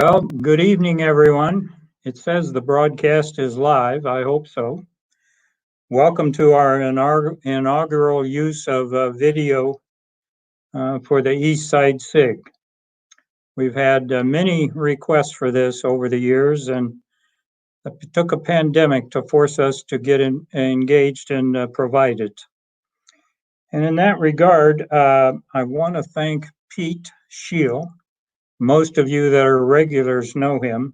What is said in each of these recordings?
Well, good evening, everyone. It says the broadcast is live. I hope so. Welcome to our inaugural use of video for the East Side SIG. We've had many requests for this over the years, and it took a pandemic to force us to get engaged and provide it. And in that regard, I want to thank Pete Scheel. Most of you that are regulars know him.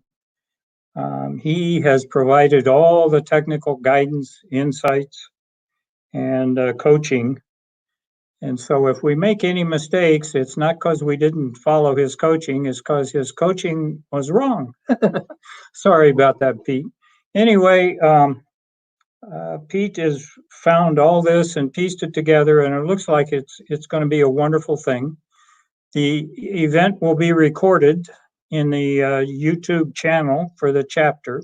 He has provided all the technical guidance, insights, and coaching. And so if we make any mistakes, it's not because we didn't follow his coaching, it's because his coaching was wrong. Sorry about that, Pete. Anyway, Pete has found all this and pieced it together, and it looks like it's going to be a wonderful thing. The event will be recorded in the YouTube channel for the chapter.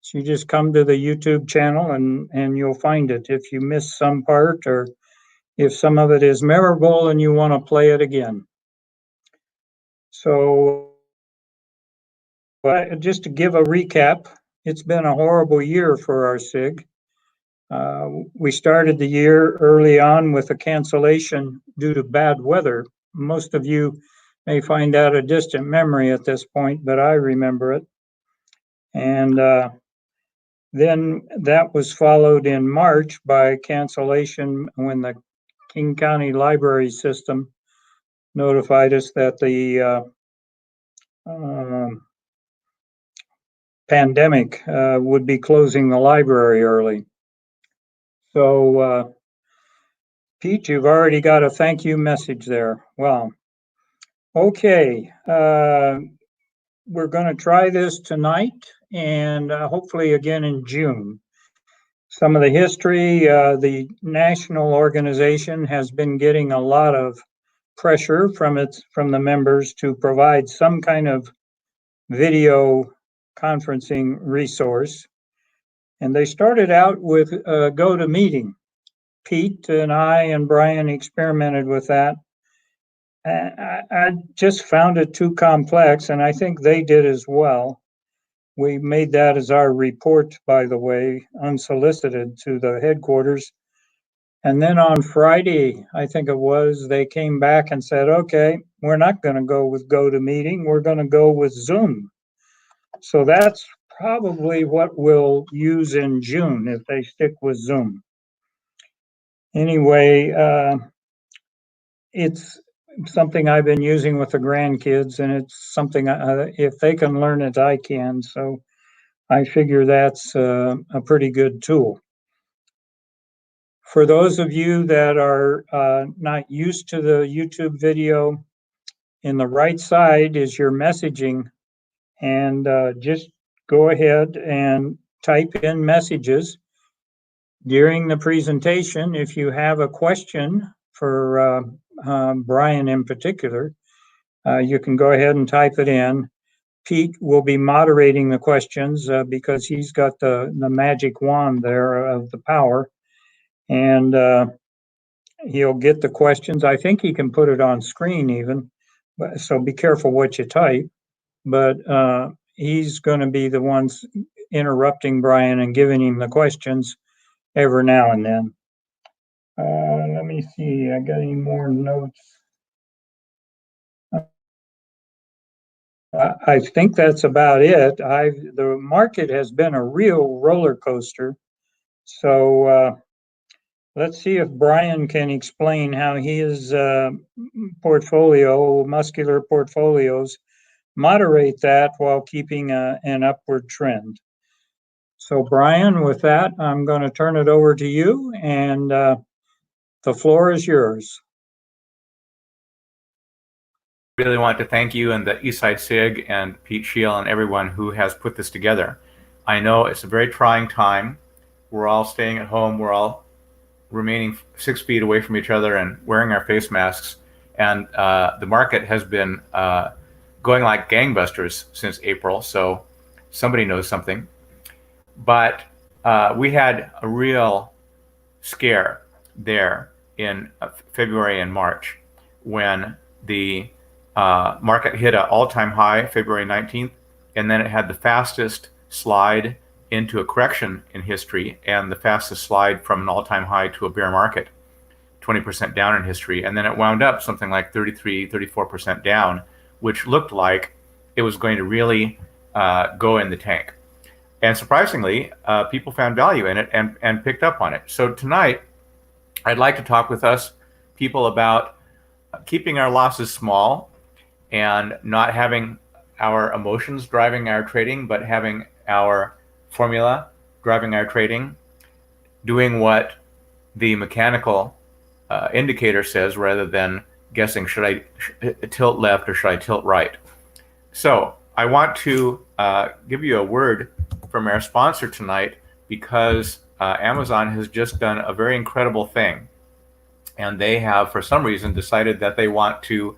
So you just come to the YouTube channel and you'll find it if you miss some part or if some of it is memorable and you want to play it again. So just to give a recap, it's been a horrible year for our SIG. We started the year early on with a cancellation due to bad weather. Most of you may find that a distant memory at this point, but I remember it. And then that was followed in March by cancellation when the King County Library System notified us that the pandemic would be closing the library early. So, Pete, you've already got a thank you message there. Wow. Okay, we're going to try this tonight and hopefully again in June. Some of the history, the national organization has been getting a lot of pressure from the members to provide some kind of video conferencing resource. And they started out with GoToMeeting. Pete and I and Brian experimented with that. I just found it too complex, and I think they did as well. We made that as our report, by the way, unsolicited to the headquarters. And then on Friday, I think it was, they came back and said, okay, we're not going to go with GoToMeeting, we're going to go with Zoom. So that's probably what we'll use in June if they stick with Zoom. Anyway, it's something I've been using with the grandkids, and it's something if they can learn it, I can. So I figure that's a pretty good tool. For those of you that are not used to the YouTube video, in the right side is your messaging, and just go ahead and type in messages. During the presentation, if you have a question for Brian in particular, you can go ahead and type it in. Pete will be moderating the questions because he's got the magic wand there of the power, and he'll get the questions. I think he can put it on screen even, so be careful what you type. But he's going to be the ones interrupting Brian and giving him the questions every now and then. Let me see, I got any more notes? I think that's about it. The market has been a real roller coaster. So let's see if Brian can explain how his portfolio, Muscular portfolios, moderate that while keeping an upward trend. So Brian, with that, I'm going to turn it over to you, and the floor is yours. Really want to thank you and the Eastside SIG and Pete Scheel and everyone who has put this together. I know it's a very trying time. We're all staying at home. We're all remaining 6 feet away from each other and wearing our face masks. And the market has been going like gangbusters since April, so somebody knows something. But we had a real scare there in February and March when the market hit an all-time high February 19th, and then it had the fastest slide into a correction in history and the fastest slide from an all-time high to a bear market, 20% down in history. And then it wound up something like 33, 34% down, which looked like it was going to really go in the tank. And surprisingly, people found value in it and picked up on it. So tonight, I'd like to talk with people about keeping our losses small and not having our emotions driving our trading, but having our formula driving our trading, doing what the mechanical indicator says rather than guessing, should I tilt left or should I tilt right? So I want to give you a word from our sponsor tonight, because Amazon has just done a very incredible thing. And they have, for some reason, decided that they want to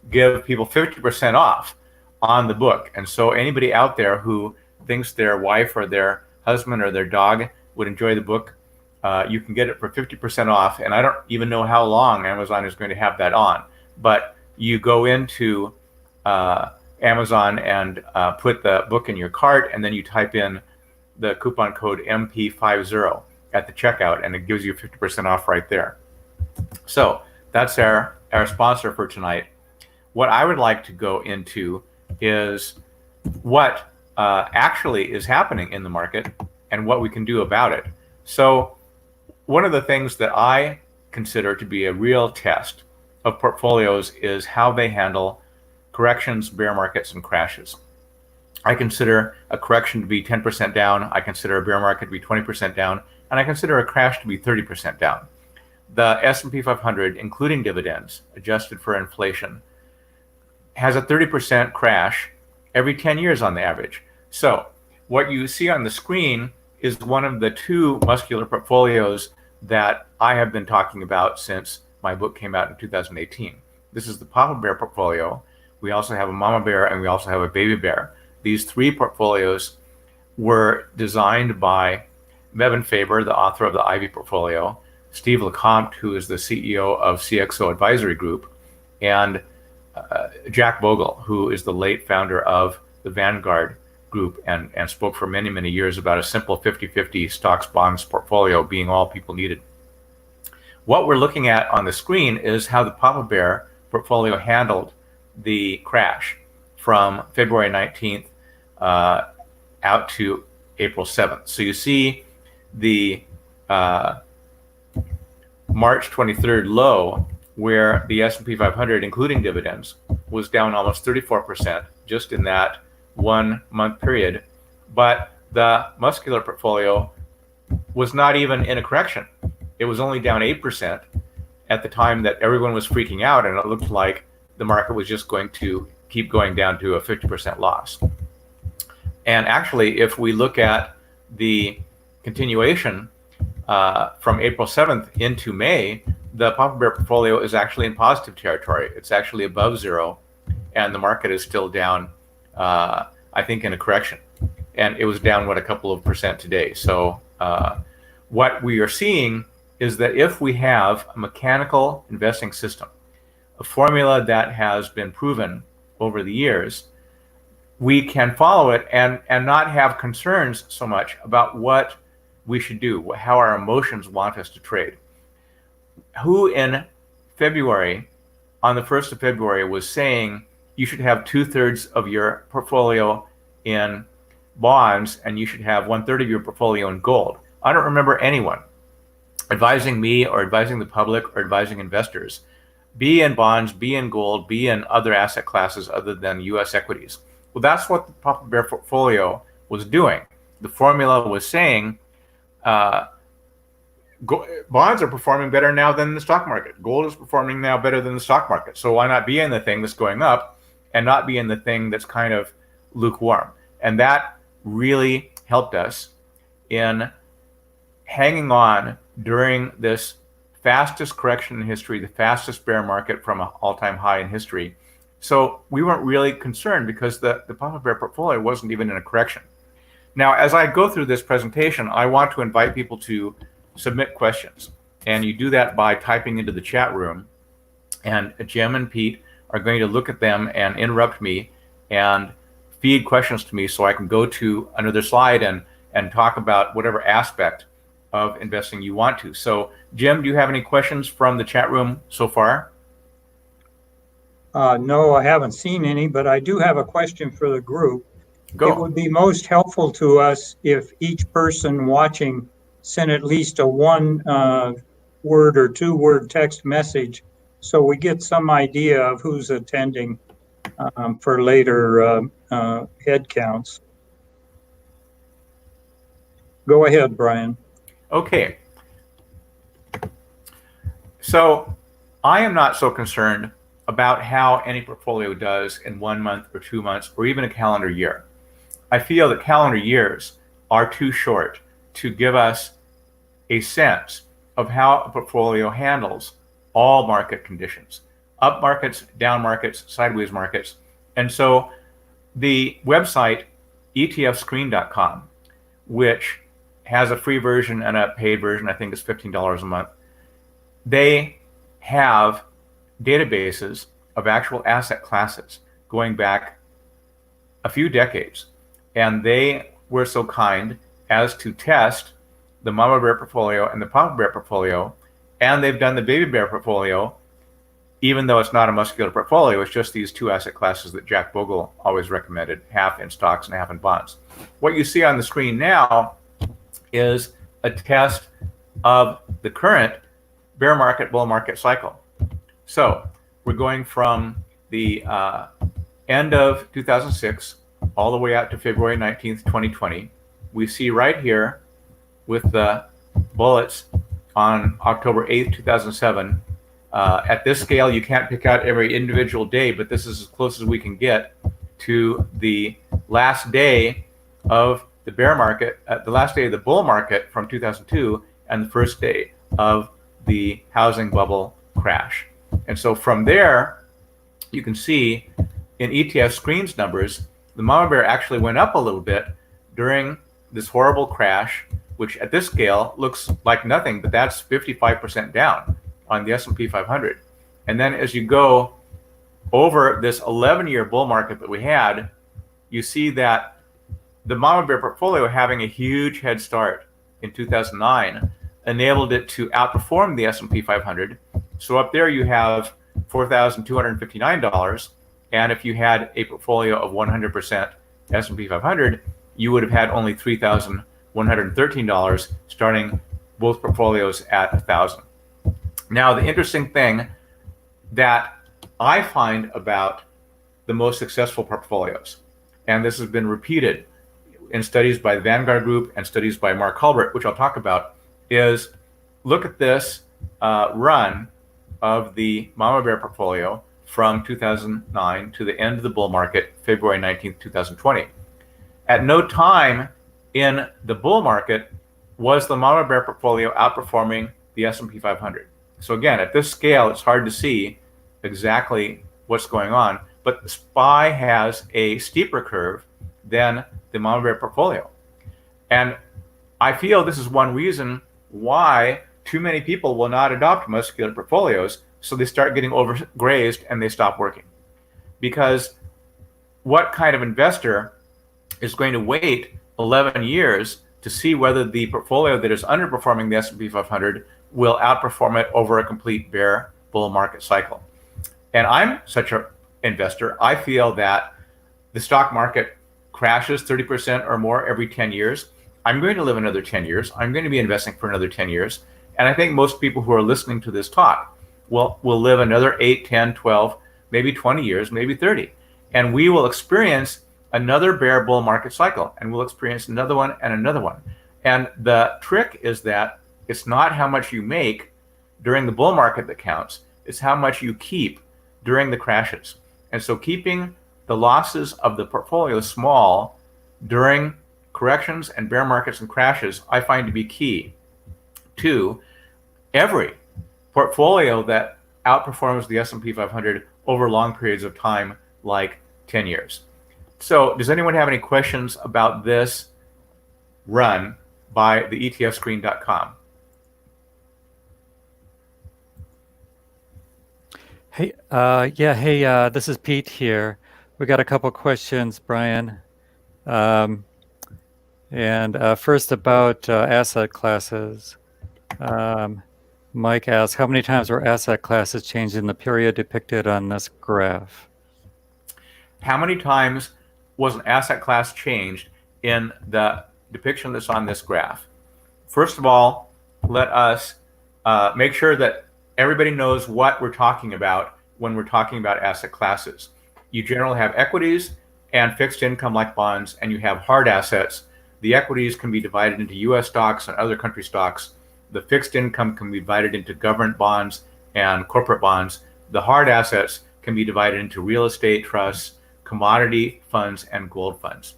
give people 50% off on the book. And so anybody out there who thinks their wife or their husband or their dog would enjoy the book, you can get it for 50% off. And I don't even know how long Amazon is going to have that on. But you go into Amazon and put the book in your cart, and then you type in the coupon code MP50 at the checkout, and it gives you 50% off right there. So that's our sponsor for tonight. What I would like to go into is what actually is happening in the market and what we can do about it. So one of the things that I consider to be a real test of portfolios is how they handle corrections, bear markets, and crashes. I consider a correction to be 10% down. I consider a bear market to be 20% down. And I consider a crash to be 30% down. The S&P 500, including dividends, adjusted for inflation, has a 30% crash every 10 years on the average. So what you see on the screen is one of the two muscular portfolios that I have been talking about since my book came out in 2018. This is the Papa Bear portfolio. We also have a Mama Bear, and we also have a Baby Bear. These three portfolios were designed by Mevin Faber, the author of the Ivy portfolio, Steve Lecomte, who is the CEO of CXO Advisory Group, and Jack Bogle, who is the late founder of the Vanguard Group and spoke for many, many years about a simple 50-50 stocks bonds portfolio being all people needed. What we're looking at on the screen is how the Papa Bear portfolio handled the crash from February 19th out to April 7th. So you see the March 23rd low, where the S&P 500, including dividends, was down almost 34% just in that 1 month period. But the muscular portfolio was not even in a correction. It was only down 8% at the time that everyone was freaking out, and it looked like the market was just going to keep going down to a 50% loss. And actually, if we look at the continuation from April 7th into May, the Papa Bear portfolio is actually in positive territory. It's actually above zero, and the market is still down, I think, in a correction. And it was down, a couple of percent today. So what we are seeing is that if we have a mechanical investing system, a formula that has been proven over the years, we can follow it and not have concerns so much about what we should do, how our emotions want us to trade. Who in February, on the 1st of February, was saying you should have 2/3 of your portfolio in bonds and you should have 1/3 of your portfolio in gold? I don't remember anyone advising me or advising the public or advising investors, be in bonds, be in gold, be in other asset classes other than US equities. Well, that's what the Papa Bear portfolio was doing. The formula was saying bonds are performing better now than the stock market. Gold is performing now better than the stock market. So why not be in the thing that's going up and not be in the thing that's kind of lukewarm? And that really helped us in hanging on during this fastest correction in history, the fastest bear market from an all-time high in history. So we weren't really concerned because the Papa Bear portfolio wasn't even in a correction. Now, as I go through this presentation, I want to invite people to submit questions. And you do that by typing into the chat room. And Jim and Pete are going to look at them and interrupt me and feed questions to me so I can go to another slide and talk about whatever aspect of investing you want to. So, Jim, do you have any questions from the chat room so far? No, I haven't seen any, but I do have a question for the group. Go. It would be most helpful to us if each person watching sent at least a one-word or two-word text message so we get some idea of who's attending for later head counts. Go ahead, Brian. Okay. So I am not so concerned about how any portfolio does in 1 month or 2 months or even a calendar year. I feel that calendar years are too short to give us a sense of how a portfolio handles all market conditions, up markets, down markets, sideways markets. And so the website etfscreen.com, which has a free version and a paid version, I think it's $15 a month, they have databases of actual asset classes going back a few decades. And they were so kind as to test the Mama Bear portfolio and the Papa Bear portfolio, and they've done the Baby Bear portfolio, even though it's not a muscular portfolio. It's just these two asset classes that Jack Bogle always recommended, half in stocks and half in bonds. What you see on the screen now is a test of the current bear market, bull market cycle. So we're going from the end of 2006 all the way out to February 19th, 2020. We see right here with the bullets on October 8th, 2007. At this scale, you can't pick out every individual day, but this is as close as we can get to the last day of the bear market, the last day of the bull market from 2002, and the first day of the housing bubble crash. And so from there, you can see in ETF Screen's numbers, the Mama Bear actually went up a little bit during this horrible crash, which at this scale looks like nothing, but that's 55% down on the S&P 500. And then as you go over this 11-year bull market that we had, you see that the Mama Bear portfolio, having a huge head start in 2009, enabled it to outperform the S&P 500. So up there you have $4,259, and if you had a portfolio of 100% S&P 500, you would have had only $3,113, starting both portfolios at $1,000. Now, the interesting thing that I find about the most successful portfolios, and this has been repeated in studies by the Vanguard Group and studies by Mark Hulbert, which I'll talk about, is look at this run of the Mama Bear portfolio from 2009 to the end of the bull market, February 19th, 2020. At no time in the bull market was the Mama Bear portfolio outperforming the S&P 500. So again, at this scale, it's hard to see exactly what's going on, but the SPY has a steeper curve than the Mama Bear portfolio. And I feel this is one reason why too many people will not adopt muscular portfolios, so they start getting overgrazed and they stop working. Because what kind of investor is going to wait 11 years to see whether the portfolio that is underperforming the S&P 500 will outperform it over a complete bear bull market cycle? And I'm such an investor. I feel that the stock market crashes 30% or more every 10 years. I'm going to live another 10 years. I'm going to be investing for another 10 years. And I think most people who are listening to this talk will live another 8, 10, 12, maybe 20 years, maybe 30. And we will experience another bear bull market cycle, and we'll experience another one and another one. And the trick is that it's not how much you make during the bull market that counts, it's how much you keep during the crashes. And so keeping the losses of the portfolio small during corrections and bear markets and crashes, I find to be key to every portfolio that outperforms the S&P 500 over long periods of time, like 10 years. So does anyone have any questions about this run by the etfscreen.com? This is Pete here. We got a couple questions, Brian. First about asset classes. Mike asks, how many times were asset classes changed in the period depicted on this graph? How many times was an asset class changed in the depiction that's on this graph? First of all, let us make sure that everybody knows what we're talking about when we're talking about asset classes. You generally have equities and fixed income like bonds, and you have hard assets. The equities can be divided into US stocks and other country stocks. The fixed income can be divided into government bonds and corporate bonds. The hard assets can be divided into real estate trusts, commodity funds, and gold funds.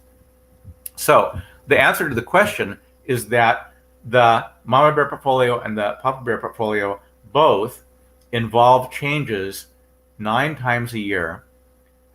So the answer to the question is that the Mama Bear portfolio and the Papa Bear portfolio both involve changes 9 times a year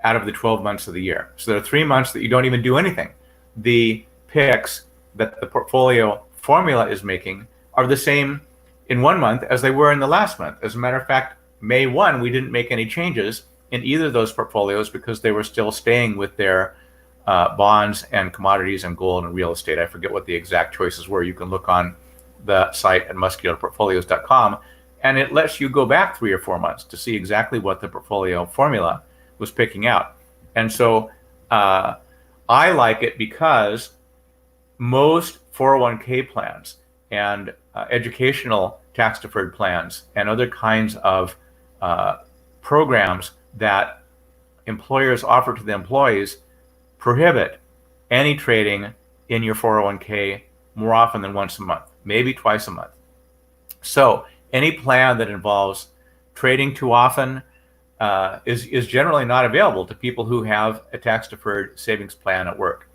out of the 12 months of the year. So there are 3 months that you don't even do anything. The picks that the portfolio formula is making are the same in 1 month as they were in the last month. As a matter of fact, May 1, we didn't make any changes in either of those portfolios because they were still staying with their bonds and commodities and gold and real estate. I forget what the exact choices were. You can look on the site at muscularportfolios.com, and it lets you go back 3 or 4 months to see exactly what the portfolio formula was picking out. And so I like it because most 401k plans and educational tax deferred plans and other kinds of programs that employers offer to the employees prohibit any trading in your 401k more often than once a month, maybe twice a month. So any plan that involves trading too often is generally not available to people who have a tax-deferred savings plan at work.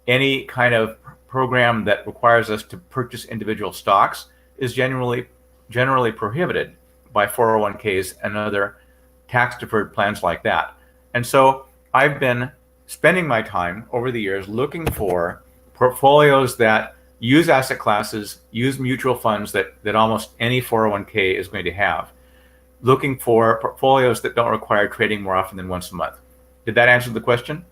Any kind of program that requires us to purchase individual stocks is generally prohibited by 401ks and other tax-deferred plans like that. And so I've been spending my time over the years looking for portfolios that use asset classes, use mutual funds that almost any 401k is going to have, looking for portfolios that don't require trading more often than once a month. Did that answer the question?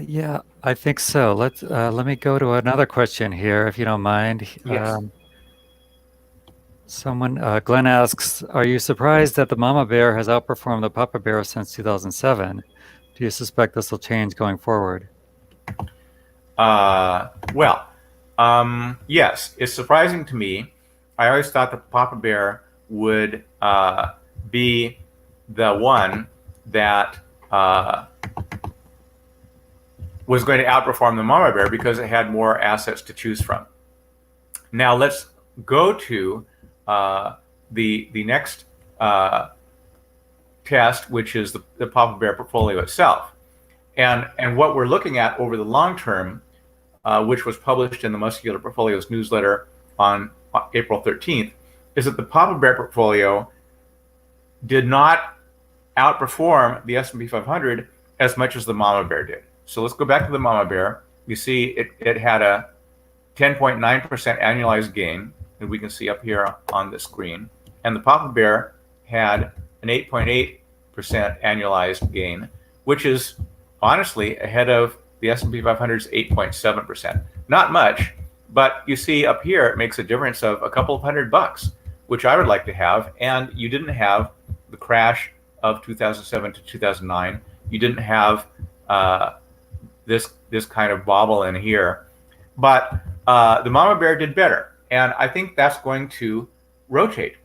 Yeah, I think so. Let me go to another question here, if you don't mind. Yes. Glenn asks, are you surprised that the Mama Bear has outperformed the Papa Bear since 2007? Do you suspect this will change going forward? Yes, it's surprising to me. I always thought the Papa Bear would be the one that was going to outperform the Mama Bear because it had more assets to choose from. Now let's go to the next test, which is the Papa Bear portfolio itself. And what we're looking at over the long term, which was published in the Muscular Portfolios newsletter on April 13th, is that the Papa Bear portfolio did not outperform the S&P 500 as much as the Mama Bear did. So let's go back to the Mama Bear. You see it had a 10.9% annualized gain, and we can see up here on the screen. And the Papa Bear had an 8.8% annualized gain, which is honestly ahead of the S&P 500's 8.7%. Not much, but you see up here it makes a difference of a couple of $100, which I would like to have. And you didn't have the crash of 2007 to 2009. You didn't have this kind of bobble in here, but the Mama Bear did better, and I think that's going to rotate.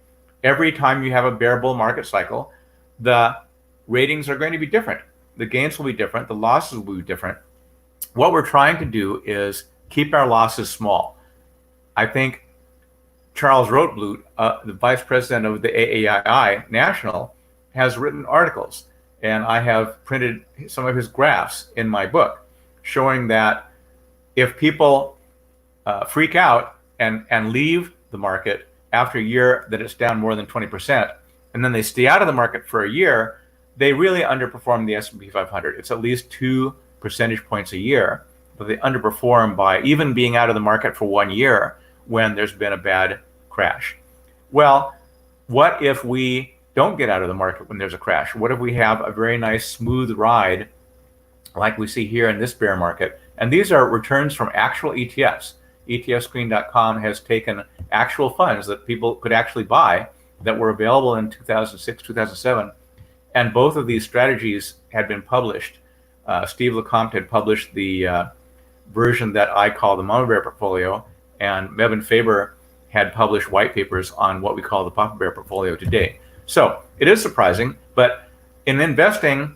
Every time you have a bear bull market cycle, the ratings are going to be different. The gains will be different. The losses will be different. What we're trying to do is keep our losses small. I think Charles Rotblut, the vice president of the AAII National, has written articles, and I have printed some of his graphs in my book showing that if people freak out and leave the market after a year that it's down more than 20%, and then they stay out of the market for a year, they really underperform the S&P 500. It's at least 2 percentage points a year, but they underperform by even being out of the market for 1 year when there's been a bad crash. Well, what if we don't get out of the market when there's a crash? What if we have a very nice smooth ride like we see here in this bear market? And these are returns from actual ETFs. ETFscreen.com has taken actual funds that people could actually buy that were available in 2006, 2007. And both of these strategies had been published. Steve LeCompte had published the version that I call the Mama Bear portfolio, and Mevin Faber had published white papers on what we call the Papa Bear portfolio today. So it is surprising, but in investing,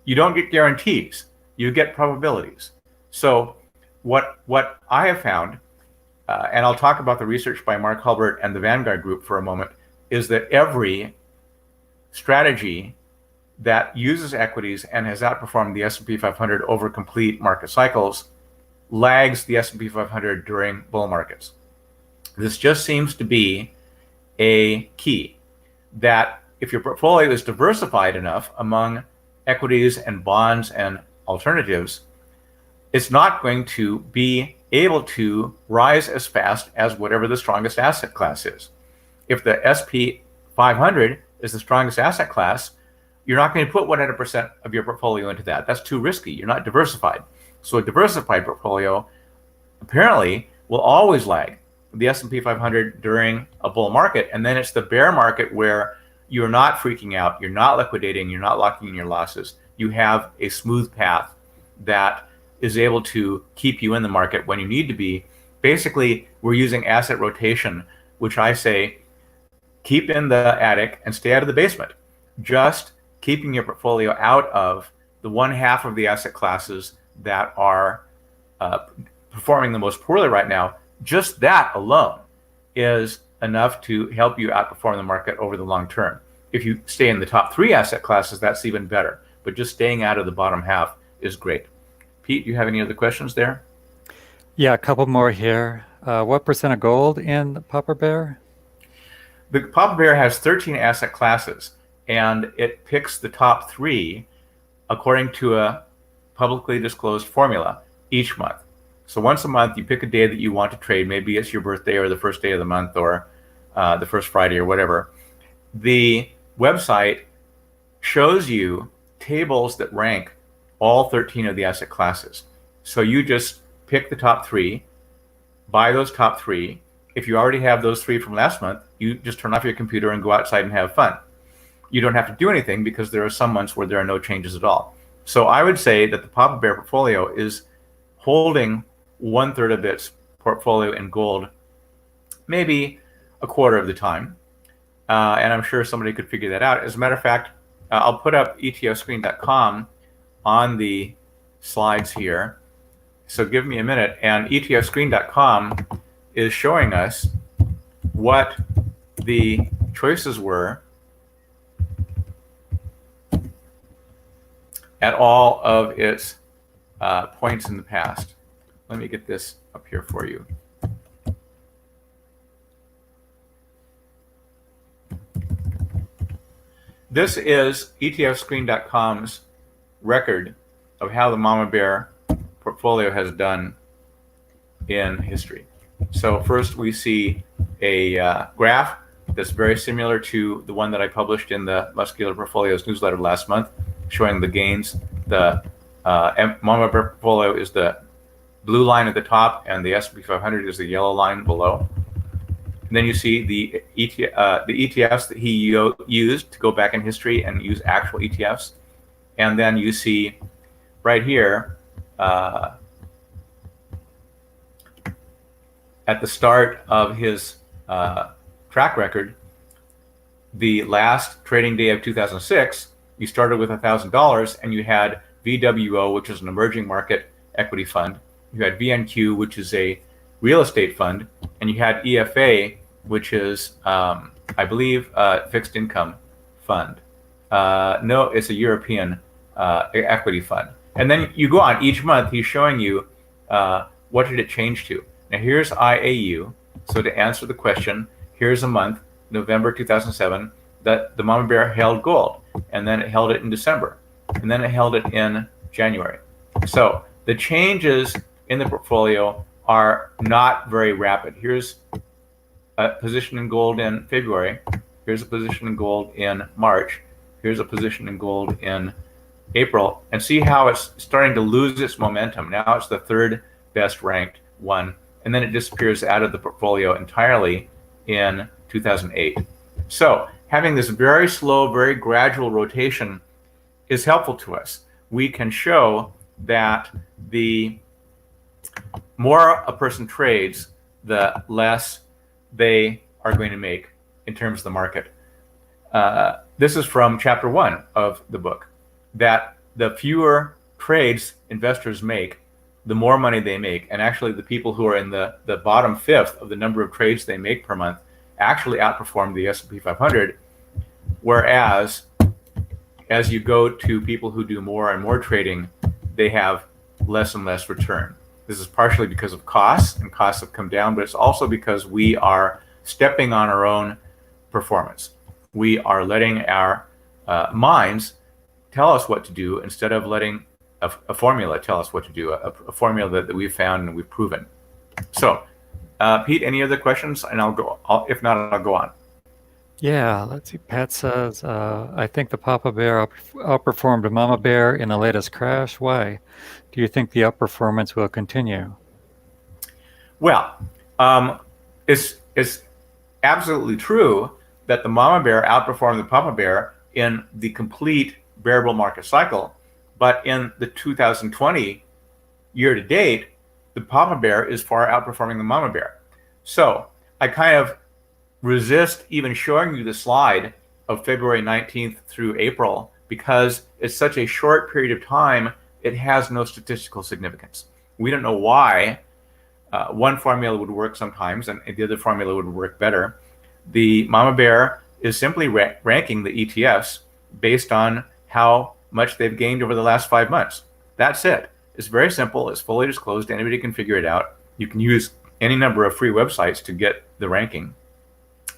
you don't get guarantees, you get probabilities. So what I have found, and I'll talk about the research by Mark Hulbert and the Vanguard Group for a moment, is that every strategy that uses equities and has outperformed the S&P 500 over complete market cycles lags the S&P 500 during bull markets. This just seems to be a key, that if your portfolio is diversified enough among equities and bonds and alternatives, it's not going to be able to rise as fast as whatever the strongest asset class is. If the SP 500 is the strongest asset class, you're not going to put 100% of your portfolio into that. That's too risky. You're not diversified. So a diversified portfolio apparently will always lag the S&P 500 during a bull market. And then it's the bear market where you're not freaking out, you're not liquidating, you're not locking in your losses. You have a smooth path that is able to keep you in the market when you need to be. Basically, we're using asset rotation, which I say keep in the attic and stay out of the basement. Just keeping your portfolio out of the one half of the asset classes that are performing the most poorly right now, just that alone is enough to help you outperform the market over the long term. If you stay in the top 3 asset classes, that's even better. But just staying out of the bottom half is great. Pete, do you have any other questions there? Yeah, a couple more here. What percent of gold in Papa Bear? The Papa Bear has 13 asset classes, and it picks the top 3 according to a publicly disclosed formula each month. So once a month, you pick a day that you want to trade. Maybe it's your birthday or the first day of the month or the first Friday or whatever. The website shows you tables that rank all 13 of the asset classes. So you just pick the top 3, buy those top 3. If you already have those 3 from last month, you just turn off your computer and go outside and have fun. You don't have to do anything because there are some months where there are no changes at all. So I would say that the Papa Bear portfolio is holding 1/3 of its portfolio in gold, maybe a quarter of the time. And I'm sure somebody could figure that out. As a matter of fact, I'll put up etfscreen.com on the slides here. So give me a minute. And etfscreen.com is showing us what the choices were at all of its points in the past. Let me get this up here for you. This is etfscreen.com's record of how the Mama Bear portfolio has done in history. So first we see a graph that's very similar to the one that I published in the Muscular Portfolios newsletter last month, showing the gains. The Mama Bear portfolio is the blue line at the top, and the S&P 500 is the yellow line below. And then you see the ETFs that he used to go back in history and use actual ETFs. And then you see right here at the start of his track record, the last trading day of 2006, you started with $1,000 and you had VWO, which is an emerging market equity fund. You had VNQ, which is a real estate fund, and you had EFA, which is, I believe, fixed income fund. No, it's a European equity fund. And then you go on each month, he's showing you what did it change to. Now here's IAU. So to answer the question, here's a month, November 2007, that the Mama Bear held gold, and then it held it in December, and then it held it in January. So the changes in the portfolio are not very rapid. Here's a position in gold in February, here's a position in gold in March, here's a position in gold in April, and see how it's starting to lose its momentum. Now it's the third best ranked one, and then it disappears out of the portfolio entirely in 2008. So having this very slow, very gradual rotation is helpful to us. We can show that the more a person trades, the less they are going to make in terms of the market. This is from chapter 1 of the book, that the fewer trades investors make, the more money they make. And actually the people who are in the bottom fifth of the number of trades they make per month actually outperform the S&P 500, whereas as you go to people who do more and more trading, they have less and less return. This is partially because of costs, and costs have come down, but it's also because we are stepping on our own performance. We are letting our minds tell us what to do instead of letting a formula tell us what to do, a formula that we've found and we've proven. So, Pete, any other questions? And if not, I'll go on. Yeah, let's see. Pat says, I think the Papa Bear outperformed the Mama Bear in the latest crash. Why? Do you think the outperformance will continue? Well, it's absolutely true that the Mama Bear outperformed the Papa Bear in the complete bear bull market cycle. But in the 2020 year to date, the Papa Bear is far outperforming the Mama Bear. So I kind of resist even showing you the slide of February 19th through April because it's such a short period of time, it has no statistical significance. We don't know why one formula would work sometimes and the other formula would work better. The Mama Bear is simply ranking the ETFs based on how much they've gained over the last 5 months. That's it. It's very simple. It's fully disclosed. Anybody can figure it out. You can use any number of free websites to get the ranking.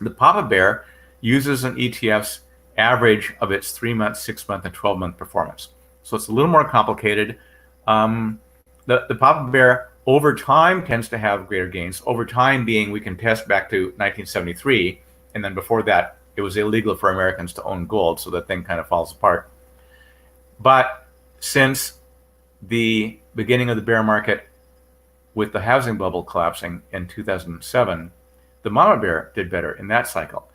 The Papa Bear uses an ETF's average of its 3-month, 6-month, and 12-month performance. So it's a little more complicated. The Papa Bear over time tends to have greater gains. Over time being we can test back to 1973, and then before that it was illegal for Americans to own gold, so that thing kind of falls apart. But since the beginning of the bear market with the housing bubble collapsing in 2007, the Mama Bear did better in that cycle.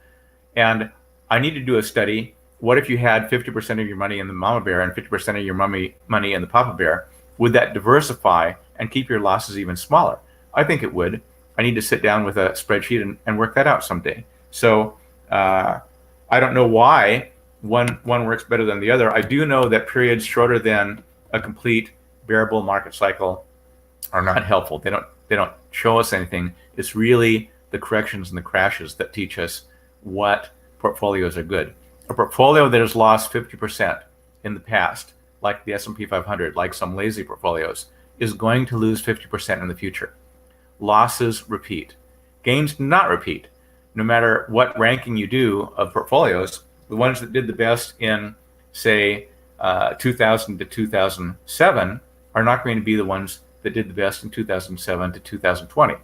And I need to do a study. What if you had 50% of your money in the Mama Bear and 50% of your money in the Papa Bear? Would that diversify and keep your losses even smaller? I think it would. I need to sit down with a spreadsheet and work that out someday. So I don't know why one works better than the other. I do know that periods shorter than a complete bear bull market cycle are not helpful. They don't show us anything. It's really the corrections and the crashes that teach us what portfolios are good. A portfolio that has lost 50% in the past, like the S&P 500, like some lazy portfolios, is going to lose 50% in the future. Losses repeat. Gains do not repeat. No matter what ranking you do of portfolios, the ones that did the best in, say, 2000 to 2007 are not going to be the ones that did the best in 2007 to 2020.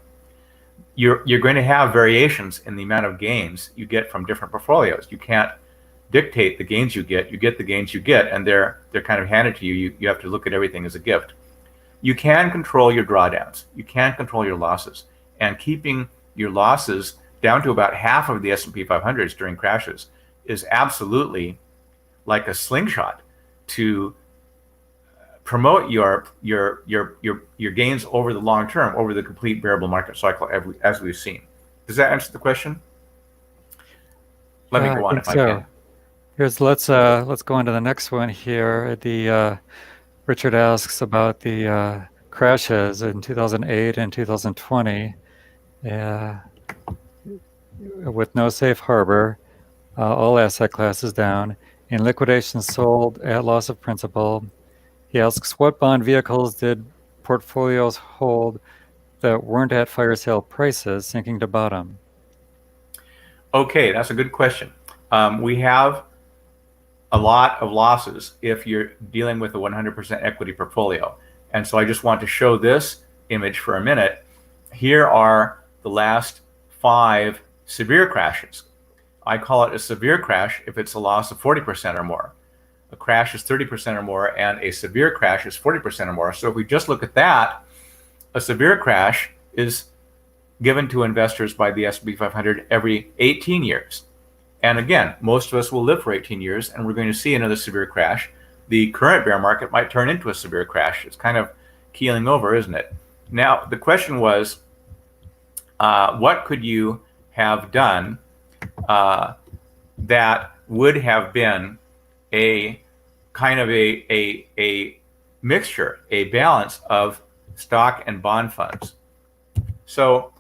You're going to have variations in the amount of gains you get from different portfolios. You can't dictate the gains you get the gains you get, and they're kind of handed to you. You have to look at everything as a gift. You can control your drawdowns. You can control your losses, and keeping your losses down to about half of the S&P 500s during crashes is absolutely like a slingshot to promote your gains over the long term, over the complete bear bull market cycle, as we've seen. Does that answer the question? Let me go on if I can. Let's go on to the next one here. Richard asks about the crashes in 2008 and 2020 with no safe harbor, all asset classes down, and liquidation sold at loss of principal. He asks, what bond vehicles did portfolios hold that weren't at fire sale prices sinking to bottom? Okay, that's a good question. We have a lot of losses if you're dealing with a 100% equity portfolio. And so I just want to show this image for a minute. Here are the last 5 severe crashes. I call it a severe crash if it's a loss of 40% or more. A crash is 30% or more, and a severe crash is 40% or more. So if we just look at that, a severe crash is given to investors by the S&P 500 every 18 years. And again, most of us will live for 18 years, and we're going to see another severe crash. The current bear market might turn into a severe crash. It's kind of keeling over, isn't it? Now, the question was, what could you have done that would have been a kind of a mixture, a balance of stock and bond funds? So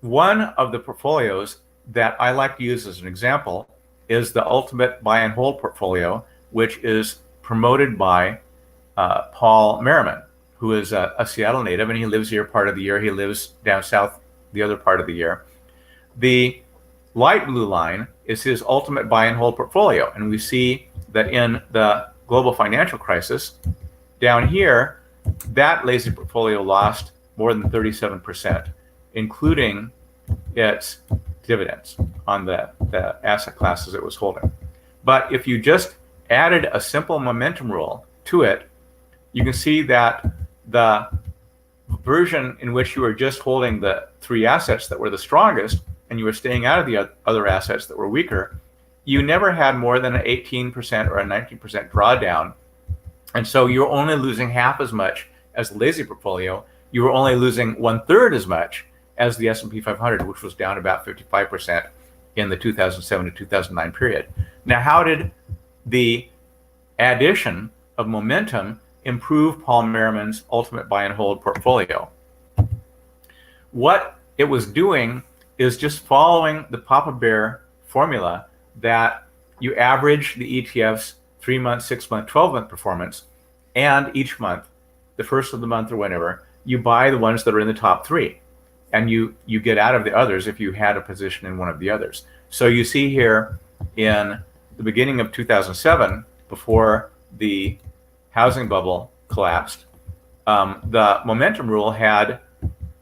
one of the portfolios that I like to use as an example is the Ultimate Buy and Hold portfolio, which is promoted by Paul Merriman, who is a Seattle native, and he lives here part of the year. He lives down south the other part of the year. The light blue line is his Ultimate Buy and Hold portfolio, and we see that in the global financial crisis, down here, that lazy portfolio lost more than 37%, including its dividends on the asset classes it was holding. But if you just added a simple momentum rule to it, you can see that the version in which you were just holding the three assets that were the strongest and you were staying out of the other assets that were weaker, you never had more than an 18% or a 19% drawdown. And so you're only losing half as much as the lazy portfolio. You were only losing 1/3 as much as the S&P 500, which was down about 55% in the 2007 to 2009 period. Now, how did the addition of momentum improve Paul Merriman's Ultimate Buy and Hold portfolio? What it was doing is just following the Papa Bear formula that you average the ETF's 3-month, 6-month, 12-month performance, and each month, the first of the month or whenever, you buy the ones that are in the top three, and you get out of the others if you had a position in one of the others. So you see here in the beginning of 2007, before the housing bubble collapsed, the momentum rule had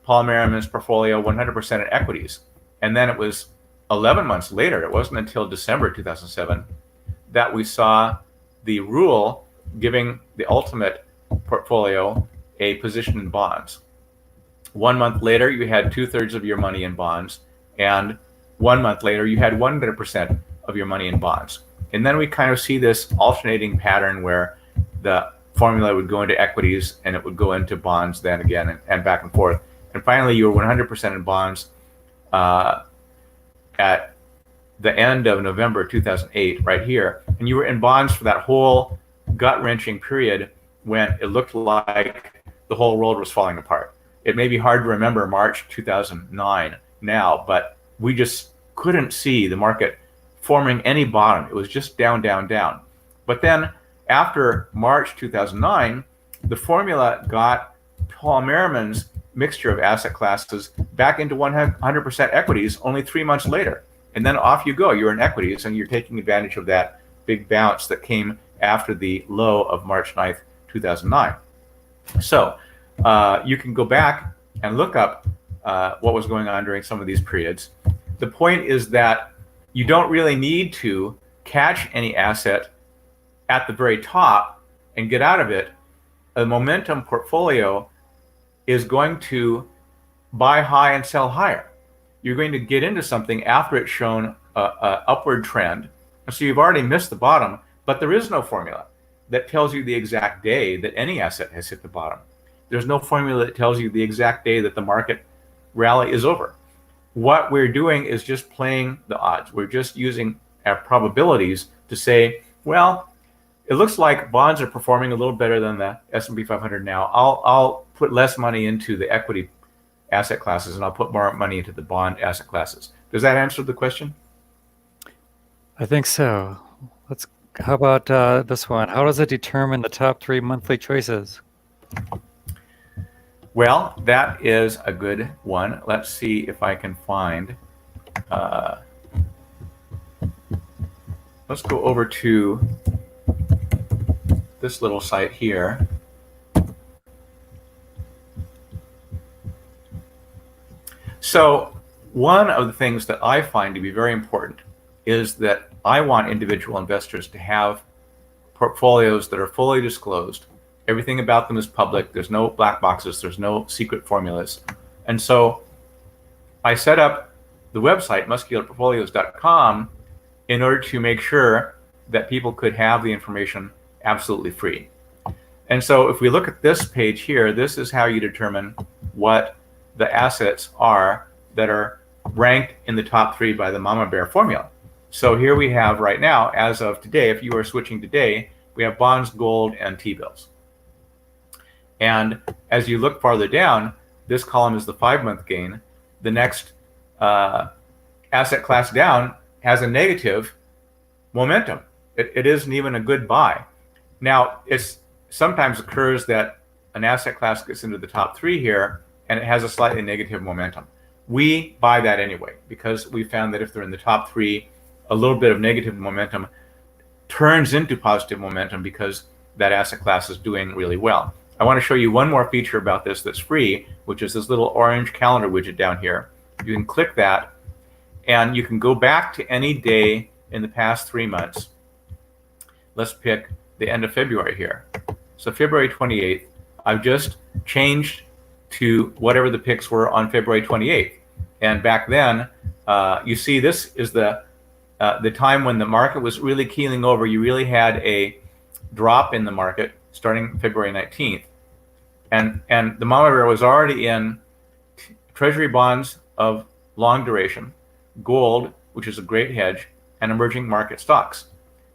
Paul Merriman's portfolio 100% in equities. And then it was 11 months later, it wasn't until December 2007, that we saw the rule giving the ultimate portfolio a position in bonds. 1 month later, you had 2/3 of your money in bonds, and 1 month later, you had 100% of your money in bonds. And then we kind of see this alternating pattern where the formula would go into equities and it would go into bonds then again and back and forth. And finally, you were 100% in bonds at the end of November 2008, right here. And you were in bonds for that whole gut-wrenching period when it looked like the whole world was falling apart. It may be hard to remember March 2009 now, but we just couldn't see the market forming any bottom. It was just down, down, down. But then after March 2009, the formula got Paul Merriman's mixture of asset classes back into 100% equities only 3 months later. And then off you go. You're in equities and you're taking advantage of that big bounce that came after the low of March 9th, 2009. So you can go back and look up what was going on during some of these periods. The point is that you don't really need to catch any asset at the very top and get out of it. A momentum portfolio is going to buy high and sell higher. You're going to get into something after it's shown an upward trend. So you've already missed the bottom, but there is no formula that tells you the exact day that any asset has hit the bottom. There's no formula that tells you the exact day that the market rally is over. What we're doing is just playing the odds. We're just using our probabilities to say, well, it looks like bonds are performing a little better than the S&P 500 now. I'll put less money into the equity asset classes and I'll put more money into the bond asset classes. Does that answer the question? I think so. How about this one? How does it determine the top 3 monthly choices? Well, that is a good one. Let's see if I can find. Let's go over to this little site here. So one of the things that I find to be very important is that I want individual investors to have portfolios that are fully disclosed. Everything about them is public. There's no black boxes. There's no secret formulas. And so I set up the website, muscularportfolios.com, in order to make sure that people could have the information absolutely free. And so if we look at this page here, this is how you determine what the assets are that are ranked in the top 3 by the Mama Bear formula. So here we have right now, as of today, if you are switching today, we have bonds, gold, and T-bills. And as you look farther down, this column is the 5-month gain. The next asset class down has a negative momentum. It isn't even a good buy. Now, it sometimes occurs that an asset class gets into the top 3 here, and it has a slightly negative momentum. We buy that anyway, because we found that if they're in the top 3, a little bit of negative momentum turns into positive momentum because that asset class is doing really well. I want to show you one more feature about this that's free, which is this little orange calendar widget down here. You can click that, and you can go back to any day in the past 3 months. Let's pick the end of February here. So February 28th, I've just changed to whatever the picks were on February 28th. And back then, you see this is the time when the market was really keeling over. You really had a drop in the market starting February 19th. And the Mama Bear was already in treasury bonds of long duration, gold, which is a great hedge, and emerging market stocks.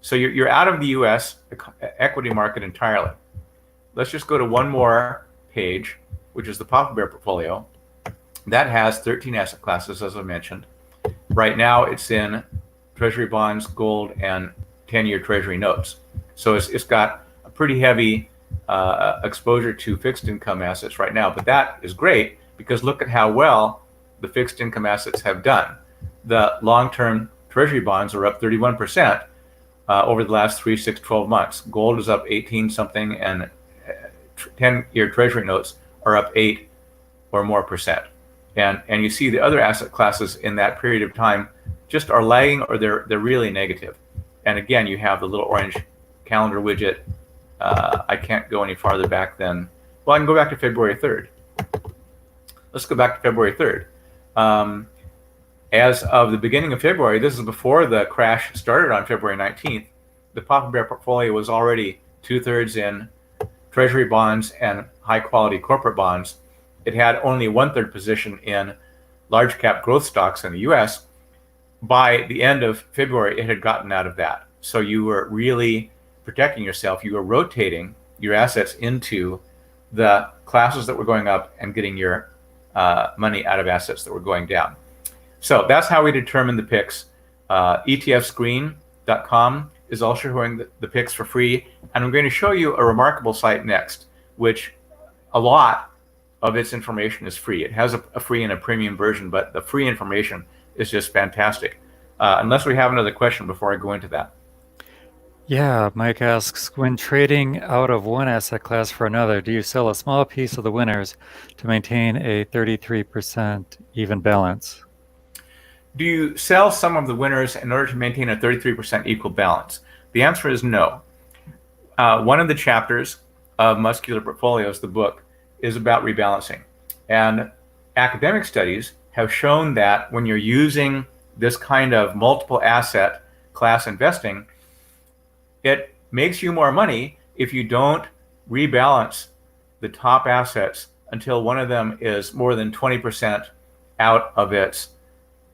So you're out of the US equity market entirely. Let's just go to one more page, which is the Papa Bear portfolio. That has 13 asset classes, as I mentioned. Right now, it's in treasury bonds, gold, and 10-year treasury notes. So it's got a pretty heavy exposure to fixed income assets right now. But that is great, because look at how well the fixed income assets have done. The long-term treasury bonds are up 31% over the last 3, 6, 12 months. Gold is up 18 something, and 10-year treasury notes are up 8 or more percent. And you see the other asset classes in that period of time just are lagging, or they're really negative. And again, you have the little orange calendar widget. I can't go any farther back than, well, I can go back to February 3rd. Let's go back to February 3rd. As of the beginning of February, this is before the crash started on February 19th, the Papa Bear portfolio was already 2/3 in treasury bonds and high quality corporate bonds. It had only 1/3 position in large cap growth stocks in the US. By the end of February, it had gotten out of that. So you were really protecting yourself. You were rotating your assets into the classes that were going up and getting your money out of assets that were going down. So that's how we determine the picks. ETFscreen.com is also showing the picks for free. And I'm going to show you a remarkable site next, which a lot of its information is free. It has a free and a premium version, but the free information is just fantastic. Unless we have another question before I go into that. Yeah, Mike asks, when trading out of one asset class for another, do you sell a small piece of the winners to maintain a 33% even balance? Do you sell some of the winners in order to maintain a 33% equal balance? The answer is no. One of the chapters of Muscular Portfolios, the book, is about rebalancing. And academic studies have shown that when you're using this kind of multiple asset class investing, it makes you more money if you don't rebalance the top assets until one of them is more than 20% out of its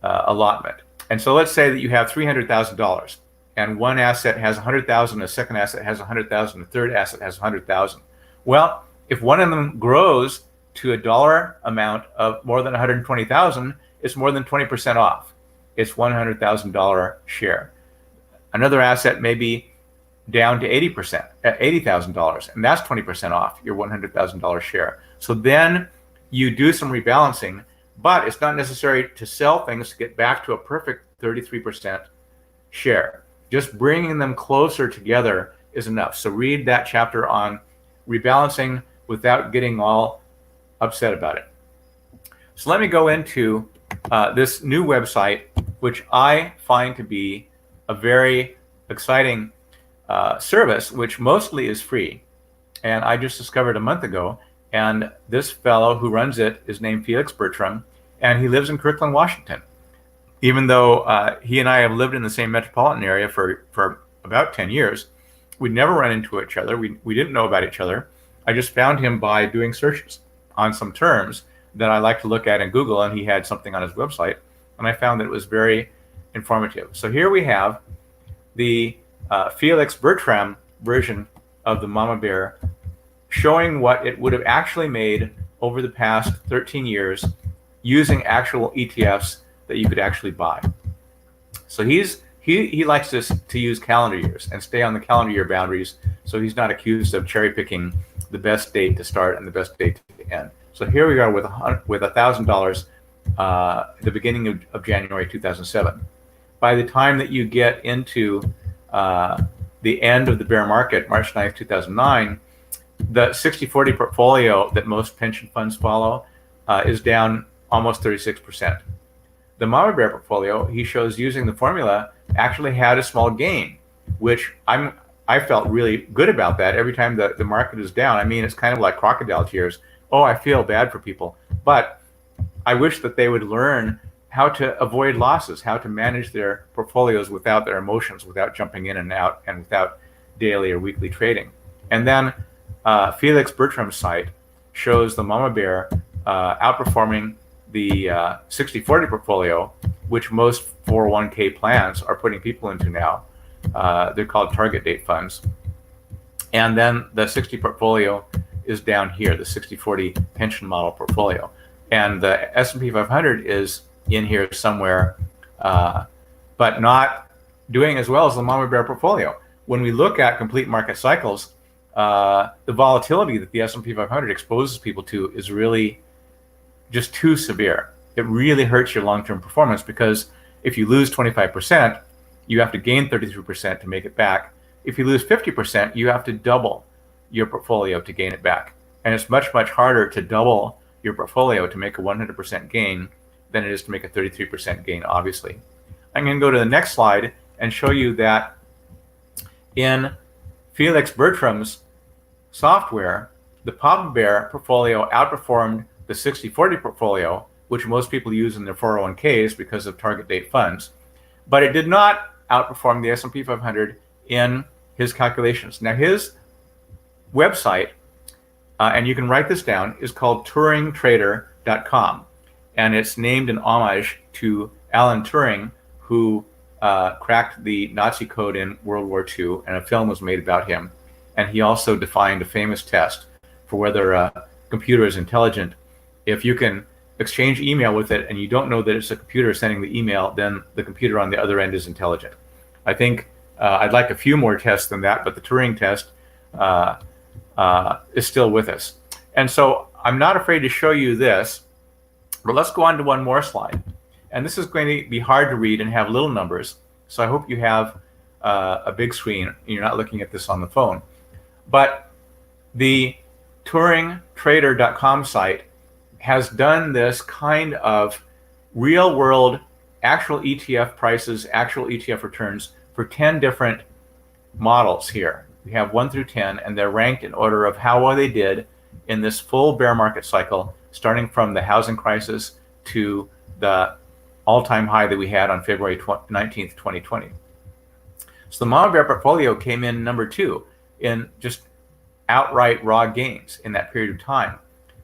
allotment. And so let's say that you have $300,000 and one asset has 100,000, a second asset has 100,000, a third asset has 100,000. Well, if one of them grows to a dollar amount of more than 120,000, it's more than 20% off. It's $100,000 share. Another asset may be down to 80%, $80,000, and that's 20% off your $100,000 share. So then you do some rebalancing, but it's not necessary to sell things to get back to a perfect 33% share. Just bringing them closer together is enough. So read that chapter on rebalancing without getting all upset about it. So let me go into this new website, which I find to be a very exciting service, which mostly is free. And I just discovered a month ago. And this fellow who runs it is named Felix Bertram, and he lives in Kirkland, Washington. Even though he and I have lived in the same metropolitan area for about 10 years, we'd never run into each other. We didn't know about each other. I just found him by doing searches on some terms that I like to look at in Google, and he had something on his website, and I found that it was very informative. So here we have the Felix Bertram version of the Mama Bear, showing what it would have actually made over the past 13 years using actual ETFs that you could actually buy. So he likes to use calendar years and stay on the calendar year boundaries, so he's not accused of cherry picking the best date to start and the best date to end. So here we are with $1,000 the beginning of January 2007. By the time that you get into the end of the bear market, March 9th, 2009, the 60-40 portfolio that most pension funds follow is down almost 36%. The Mama Bear portfolio, he shows using the formula, actually had a small gain, which I felt really good about that. Every time the market is down, I mean, it's kind of like crocodile tears. Oh, I feel bad for people. But I wish that they would learn how to avoid losses, how to manage their portfolios without their emotions, without jumping in and out, and without daily or weekly trading. And then Felix Bertram's site shows the Mama Bear outperforming the 60-40 portfolio, which most 401k plans are putting people into now. They're called target date funds. And then the 60 portfolio is down here, the 60-40 pension model portfolio. And the S&P 500 is in here somewhere, but not doing as well as the Mama Bear portfolio. When we look at complete market cycles, the volatility that the S&P 500 exposes people to is really just too severe. It really hurts your long-term performance, because if you lose 25%, you have to gain 33% to make it back. If you lose 50%, you have to double your portfolio to gain it back. And it's much, much harder to double your portfolio to make a 100% gain than it is to make a 33% gain, obviously. I'm going to go to the next slide and show you that in Felix Bertram's software, the Papa Bear portfolio outperformed the 60-40 portfolio, which most people use in their 401ks because of target date funds. But it did not outperform the S&P 500 in his calculations. Now, his website, and you can write this down, is called TuringTrader.com. And it's named in homage to Alan Turing, who cracked the Nazi code in World War II, and a film was made about him. And he also defined a famous test for whether a computer is intelligent. If you can exchange email with it and you don't know that it's a computer sending the email, then the computer on the other end is intelligent. I think I'd like a few more tests than that, but the Turing test is still with us. And so I'm not afraid to show you this, but let's go on to one more slide. And this is going to be hard to read and have little numbers, so I hope you have a big screen and you're not looking at this on the phone. But the TuringTrader.com site has done this kind of real world actual ETF prices, actual ETF returns for 10 different models here. We have 1 through 10, and they're ranked in order of how well they did in this full bear market cycle, starting from the housing crisis to the all-time high that we had on February 19th, 2020. So the Mama Bear portfolio came in number 2 in just outright raw gains in that period of time.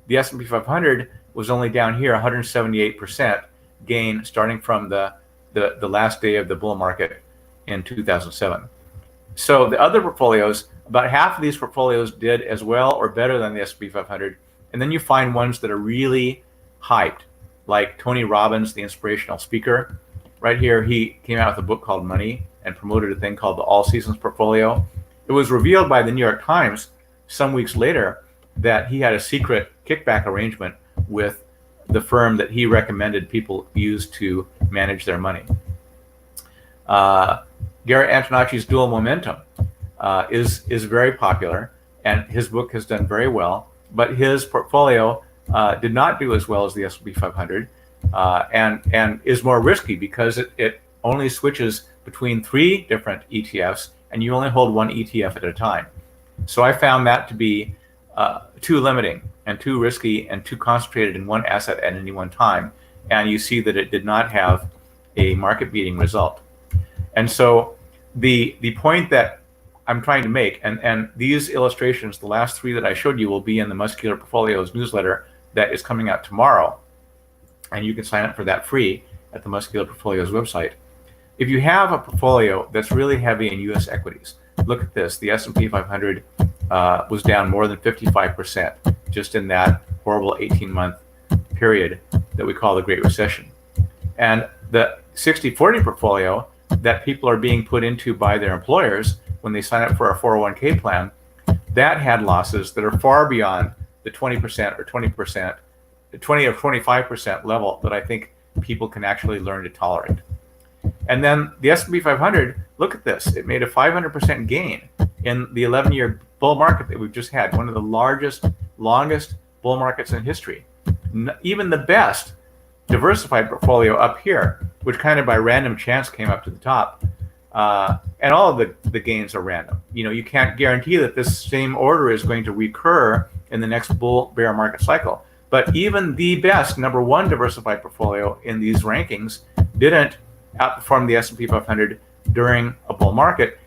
The S&P 500 was only down here 178% gain starting from the last day of the bull market in 2007. So the other portfolios, about half of these portfolios did as well or better than the S&P 500. And then you find ones that are really hyped, like Tony Robbins, the inspirational speaker. Right here, he came out with a book called Money and promoted a thing called the All Seasons portfolio. It was revealed by the New York Times some weeks later that he had a secret kickback arrangement with the firm that he recommended people use to manage their money. Gary Antonacci's Dual Momentum is very popular, and his book has done very well, but his portfolio did not do as well as the S&P 500. and is more risky because it only switches between 3 different ETFs, and you only hold one ETF at a time. So I found that to be too limiting and too risky and too concentrated in one asset at any one time. And you see that it did not have a market-beating result. And so the point that I'm trying to make, and these illustrations, the last 3 that I showed you, will be in the Muscular Portfolios newsletter that is coming out tomorrow. And you can sign up for that free at the Muscular Portfolios website. If you have a portfolio that's really heavy in U.S. equities, look at this. The S&P 500 was down more than 55% just in that horrible 18-month period that we call the Great Recession. And the 60-40 portfolio that people are being put into by their employers when they sign up for a 401k plan, that had losses that are far beyond the 20% or 20%, the 20 or 25% level that I think people can actually learn to tolerate. And then the S&P 500, look at this. It made a 500% gain in the 11-year bull market that we've just had, one of the largest, longest bull markets in history. Even the best diversified portfolio up here, which kind of by random chance came up to the top, and all of the gains are random. You know, you can't guarantee that this same order is going to recur in the next bull bear market cycle. But even the best number 1 diversified portfolio in these rankings didn't outperform the S&P 500 during a bull market.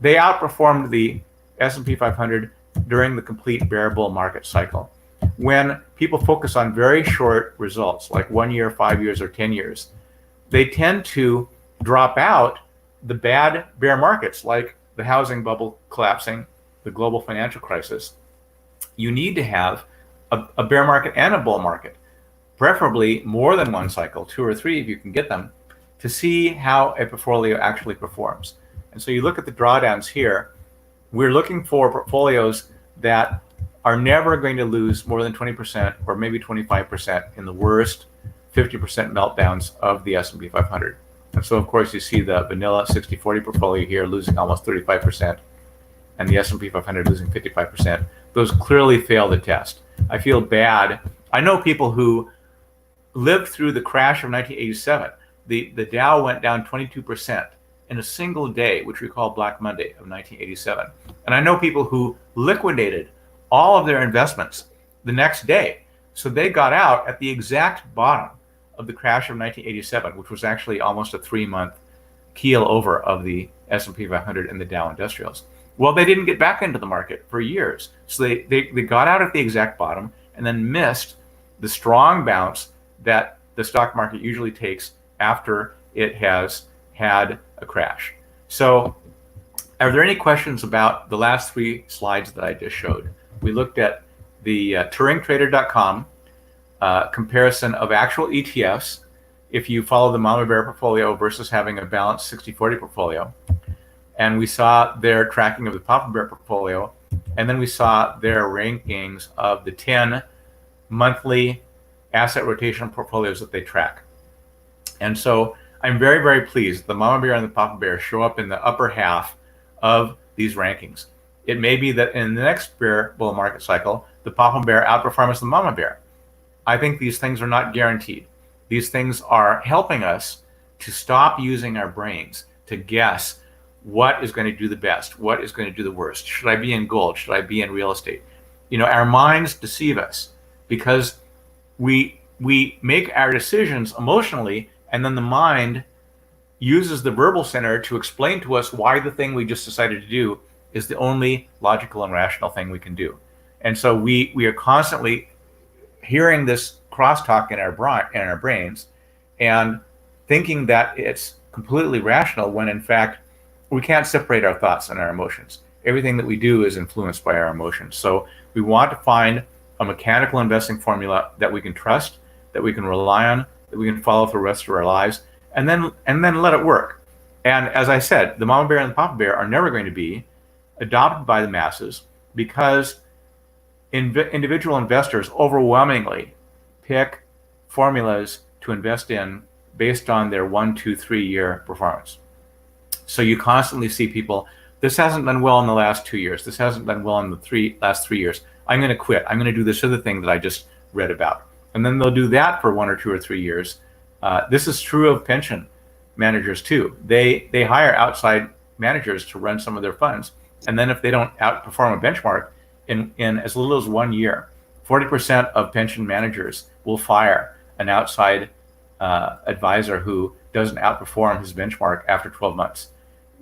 They outperformed the S&P 500 during the complete bear bull market cycle. When people focus on very short results, like 1 year, 5 years, or 10 years, they tend to drop out the bad bear markets, like the housing bubble collapsing, the global financial crisis. You need to have a bear market and a bull market, preferably more than one cycle, 2 or 3 if you can get them, to see how a portfolio actually performs. And so you look at the drawdowns here, we're looking for portfolios that are never going to lose more than 20% or maybe 25% in the worst 50% meltdowns of the S&P 500. And so, of course, you see the vanilla 60-40 portfolio here losing almost 35% and the S&P 500 losing 55%. Those clearly fail the test. I feel bad. I know people who lived through the crash of 1987. The Dow went down 22% in a single day, which we call Black Monday of 1987. And I know people who liquidated all of their investments the next day. So they got out at the exact bottom of the crash of 1987, which was actually almost a 3-month keel over of the S&P 500 and the Dow Industrials. Well, they didn't get back into the market for years. So they got out at the exact bottom and then missed the strong bounce that the stock market usually takes after it has had a crash. So are there any questions about the last 3 slides that I just showed? We looked at the TuringTrader.com comparison of actual ETFs if you follow the Mama Bear portfolio versus having a balanced 60-40 portfolio. And we saw their tracking of the Papa Bear portfolio. And then we saw their rankings of the 10 monthly asset rotation portfolios that they track. And so I'm very, very pleased the Mama Bear and the Papa Bear show up in the upper half of these rankings. It may be that in the next bear bull market cycle, the Papa Bear outperforms the Mama Bear. I think these things are not guaranteed. These things are helping us to stop using our brains to guess what is going to do the best, what is going to do the worst. Should I be in gold? Should I be in real estate? You know, our minds deceive us because we make our decisions emotionally, and then the mind uses the verbal center to explain to us why the thing we just decided to do is the only logical and rational thing we can do. And so we are constantly hearing this crosstalk in our brains and thinking that it's completely rational when in fact we can't separate our thoughts and our emotions. Everything that we do is influenced by our emotions. So we want to find a mechanical investing formula that we can trust, that we can rely on, that we can follow for the rest of our lives, and then let it work. And as I said, the Mama Bear and the Papa Bear are never going to be adopted by the masses because individual investors overwhelmingly pick formulas to invest in based on their 1, 2, 3 year performance. So you constantly see people, this hasn't done well in the last 2 years. This hasn't done well in the last 3 years. I'm going to quit. I'm going to do this other thing that I just read about. and then they'll do that for 1 or 2 or 3 years. This is true of pension managers too. They hire outside managers to run some of their funds, and then if they don't outperform a benchmark in as little as 1 year, 40% of pension managers will fire an outside advisor who doesn't outperform his benchmark after 12 months.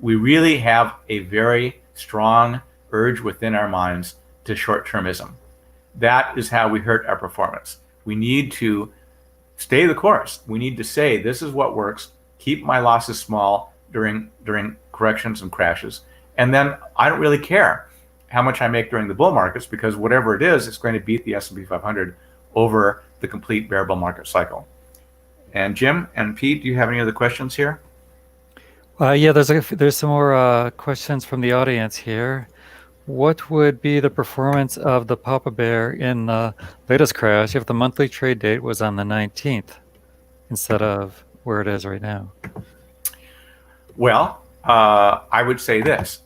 We really have a very strong urge within our minds to short-termism. That is how we hurt our performance. We need to stay the course. We need to say, this is what works. Keep my losses small during corrections and crashes. And then I don't really care how much I make during the bull markets, because whatever it is, it's going to beat the S&P 500 over the complete bear bull market cycle. And Jim and Pete, do you have any other questions here? Yeah, there's some more questions from the audience here. What would be the performance of the Papa Bear in the latest crash if the monthly trade date was on the 19th instead of where it is right now? Well, I would say this.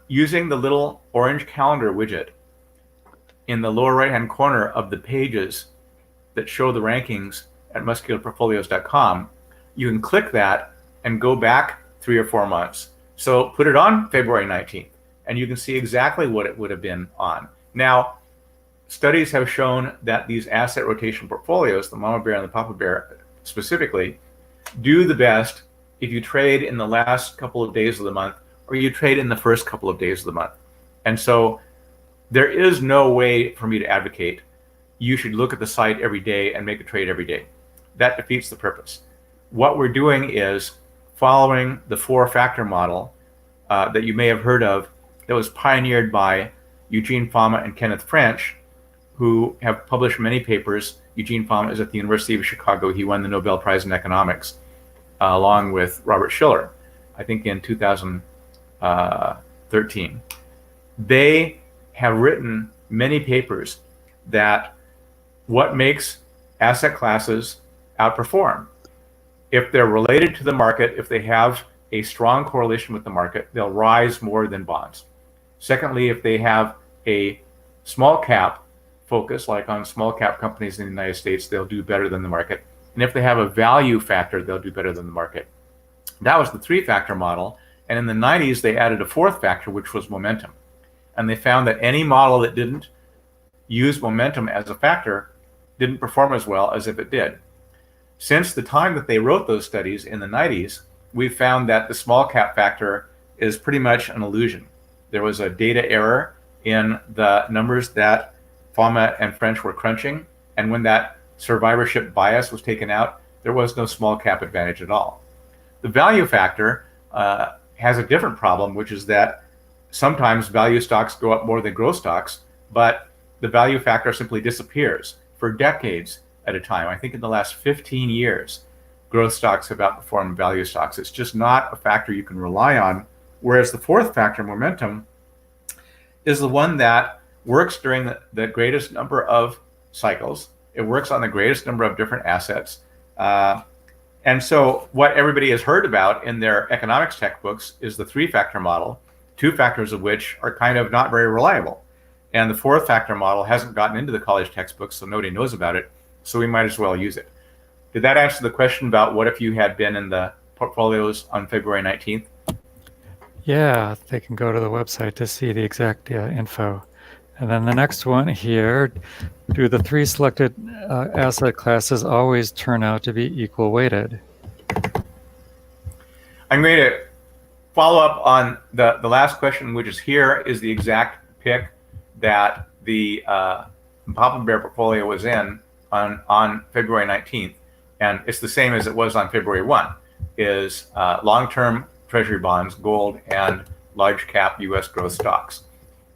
Using the little orange calendar widget in the lower right-hand corner of the pages that show the rankings at muscularportfolios.com, you can click that and go back 3 or 4 months. So put it on February 19th, and you can see exactly what it would have been on. Now, studies have shown that these asset rotation portfolios, the Mama Bear and the Papa Bear specifically, do the best if you trade in the last couple of days of the month, or you trade in the first couple of days of the month. And so there is no way for me to advocate you should look at the site every day and make a trade every day. That defeats the purpose. What we're doing is following the 4-factor model that you may have heard of, that was pioneered by Eugene Fama and Kenneth French, who have published many papers. Eugene Fama is at the University of Chicago. He won the Nobel Prize in Economics along with Robert Shiller, I think in 2013. They have written many papers that what makes asset classes outperform. If they're related to the market, if they have a strong correlation with the market, they'll rise more than bonds. Secondly, if they have a small cap focus, like on small cap companies in the United States, they'll do better than the market. And if they have a value factor, they'll do better than the market. That was the 3-factor model. And in the 90s, they added a 4th factor, which was momentum. And they found that any model that didn't use momentum as a factor didn't perform as well as if it did. Since the time that they wrote those studies in the 90s, we found that the small cap factor is pretty much an illusion. There was a data error in the numbers that Fama and French were crunching, and when that survivorship bias was taken out, there was no small cap advantage at all. The value factor has a different problem, which is that sometimes value stocks go up more than growth stocks, but the value factor simply disappears for decades at a time. I think in the last 15 years, growth stocks have outperformed value stocks. It's just not a factor you can rely on. Whereas the 4th factor, momentum, is the one that works during the greatest number of cycles. It works on the greatest number of different assets. And so what everybody has heard about in their economics textbooks is the 3-factor model, 2 factors of which are kind of not very reliable. And the 4th factor model hasn't gotten into the college textbooks, so nobody knows about it. So we might as well use it. Did that answer the question about what if you had been in the portfolios on February 19th? Yeah, they can go to the website to see the exact info. And then the next one here, do the 3 selected asset classes always turn out to be equal weighted? I'm going to follow up on the last question, which is here is the exact pick that the Papa Bear portfolio was in on February 19th. And it's the same as it was on February 1, is long-term treasury bonds, gold, and large cap U.S. growth stocks.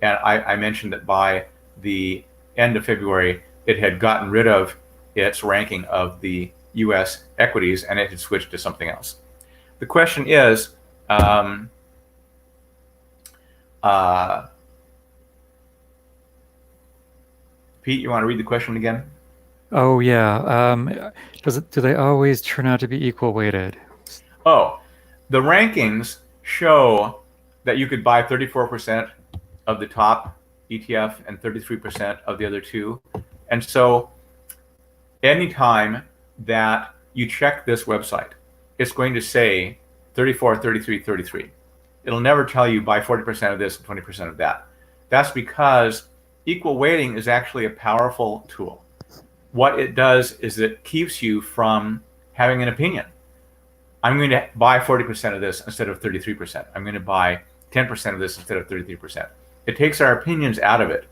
And I mentioned that by the end of February, it had gotten rid of its ranking of the U.S. equities, and it had switched to something else. The question is, Pete, you want to read the question again? Oh, yeah. Do they always turn out to be equal weighted? Oh, the rankings show that you could buy 34% of the top ETF and 33% of the other two. And so anytime that you check this website, it's going to say 34, 33, 33. It'll never tell you buy 40% of this and 20% of that. That's because equal weighting is actually a powerful tool. What it does is it keeps you from having an opinion. I'm going to buy 40% of this instead of 33%. I'm going to buy 10% of this instead of 33%. It takes our opinions out of it.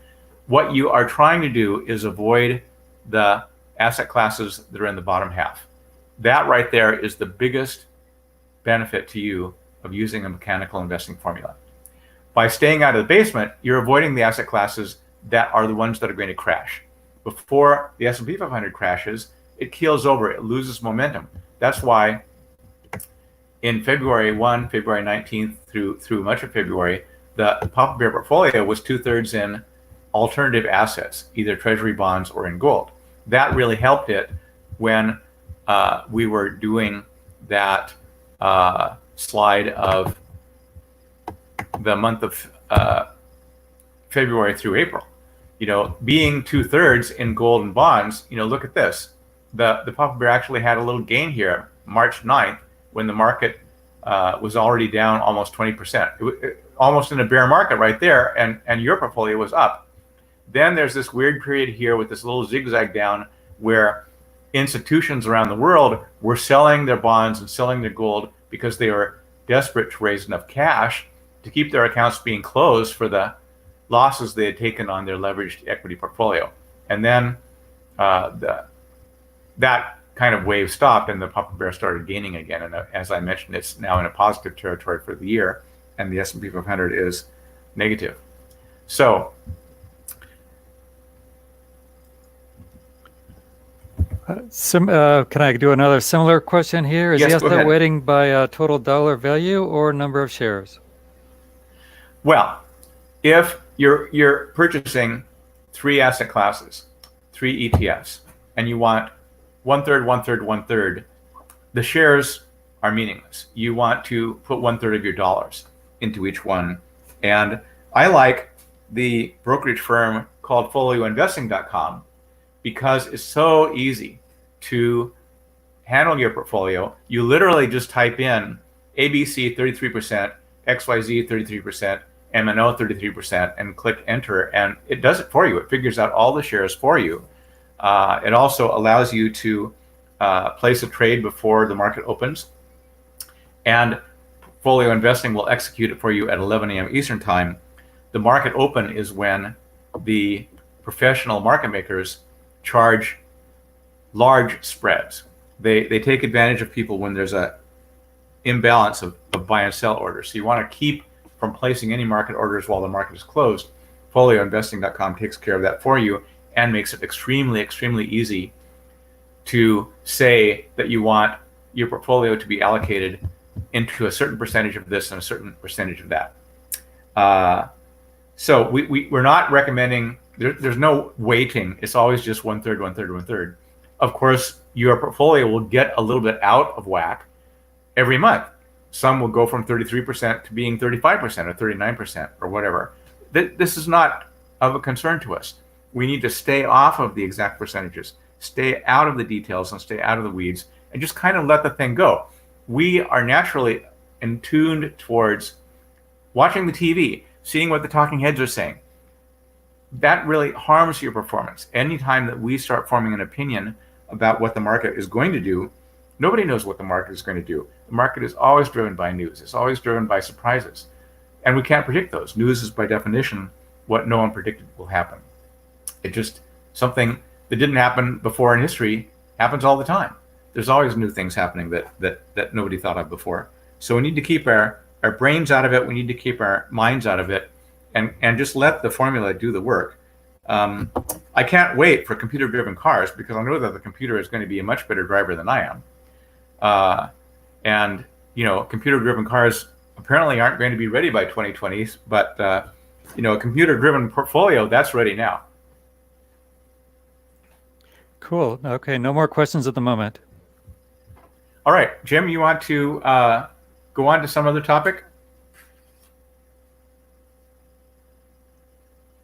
What you are trying to do is avoid the asset classes that are in the bottom half. That right there is the biggest benefit to you of using a mechanical investing formula. By staying out of the basement, you're avoiding the asset classes that are the ones that are going to crash. Before the S&P 500 crashes, it keels over, it loses momentum. That's why in February 1, February 19th through much of February, the Papa Bear portfolio was 2/3 in alternative assets, either treasury bonds or in gold. That really helped it when we were doing that slide of the month of February through April. Being 2/3 in gold and bonds, look at this. The Papa Bear actually had a little gain here, March 9th, when the market was already down almost 20%. Almost in a bear market right there, and your portfolio was up. Then there's this weird period here with this little zigzag down where institutions around the world were selling their bonds and selling their gold because they were desperate to raise enough cash to keep their accounts being closed for the losses they had taken on their leveraged equity portfolio. And then that kind of wave stopped and the Papa Bear started gaining again. And as I mentioned, it's now in a positive territory for the year, and the S&P 500 is negative. So can I do another similar question here? Is Yes, the go asset ahead. weighting by total dollar value or number of shares? Well, if you're purchasing 3 asset classes, 3 ETFs, and you want 1/3, 1/3, 1/3, the shares are meaningless. You want to put 1/3 of your dollars into each one. And I like the brokerage firm called folioinvesting.com because it's so easy to handle your portfolio. You literally just type in ABC 33%, XYZ 33%, MNO 33%, and click enter, and it does it for you. It figures out all the shares for you. It also allows you to place a trade before the market opens, and Folio Investing will execute it for you at 11 a.m. Eastern time. The market open is when the professional market makers charge large spreads. They take advantage of people when there's a imbalance of buy and sell orders. So you want to keep from placing any market orders while the market is closed. Folioinvesting.com takes care of that for you and makes it extremely, extremely easy to say that you want your portfolio to be allocated into a certain percentage of this and a certain percentage of that. So we're not recommending, there's no weighting. It's always just 1/3, 1/3, 1/3. Of course, your portfolio will get a little bit out of whack every month. Some will go from 33% to being 35% or 39% or whatever. This is not of a concern to us. We need to stay off of the exact percentages, stay out of the details and stay out of the weeds, and just kind of let the thing go. We are naturally tuned towards watching the TV, seeing what the talking heads are saying. That really harms your performance. Anytime that we start forming an opinion about what the market is going to do, nobody knows what the market is going to do. The market is always driven by news. It's always driven by surprises. And we can't predict those. News is by definition what no one predicted will happen. It just, something that didn't happen before in history happens all the time. There's always new things happening that nobody thought of before. So we need to keep our brains out of it. We need to keep our minds out of it and just let the formula do the work. I can't wait for computer-driven cars because I know that the computer is going to be a much better driver than I am. And, computer-driven cars apparently aren't going to be ready by 2020, but, a computer-driven portfolio, that's ready now. Cool. Okay, no more questions at the moment. All right, Jim, you want to go on to some other topic?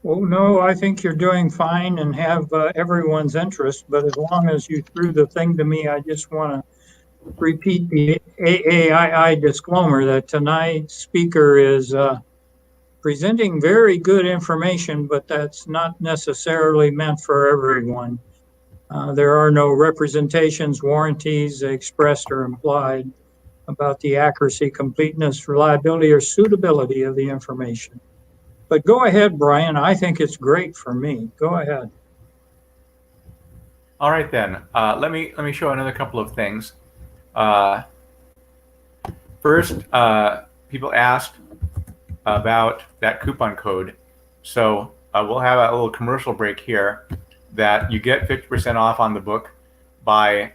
Oh, no, I think you're doing fine and have everyone's interest, but as long as you threw the thing to me, I just want to repeat the AAII disclaimer that tonight's speaker is presenting very good information, but that's not necessarily meant for everyone. There are no representations, warranties expressed or implied about the accuracy, completeness, reliability, or suitability of the information. But go ahead, Brian. I think it's great for me. Go ahead. All right then. Let me show another couple of things. First, people asked about that coupon code. So we'll have a little commercial break here that you get 50% off on the book by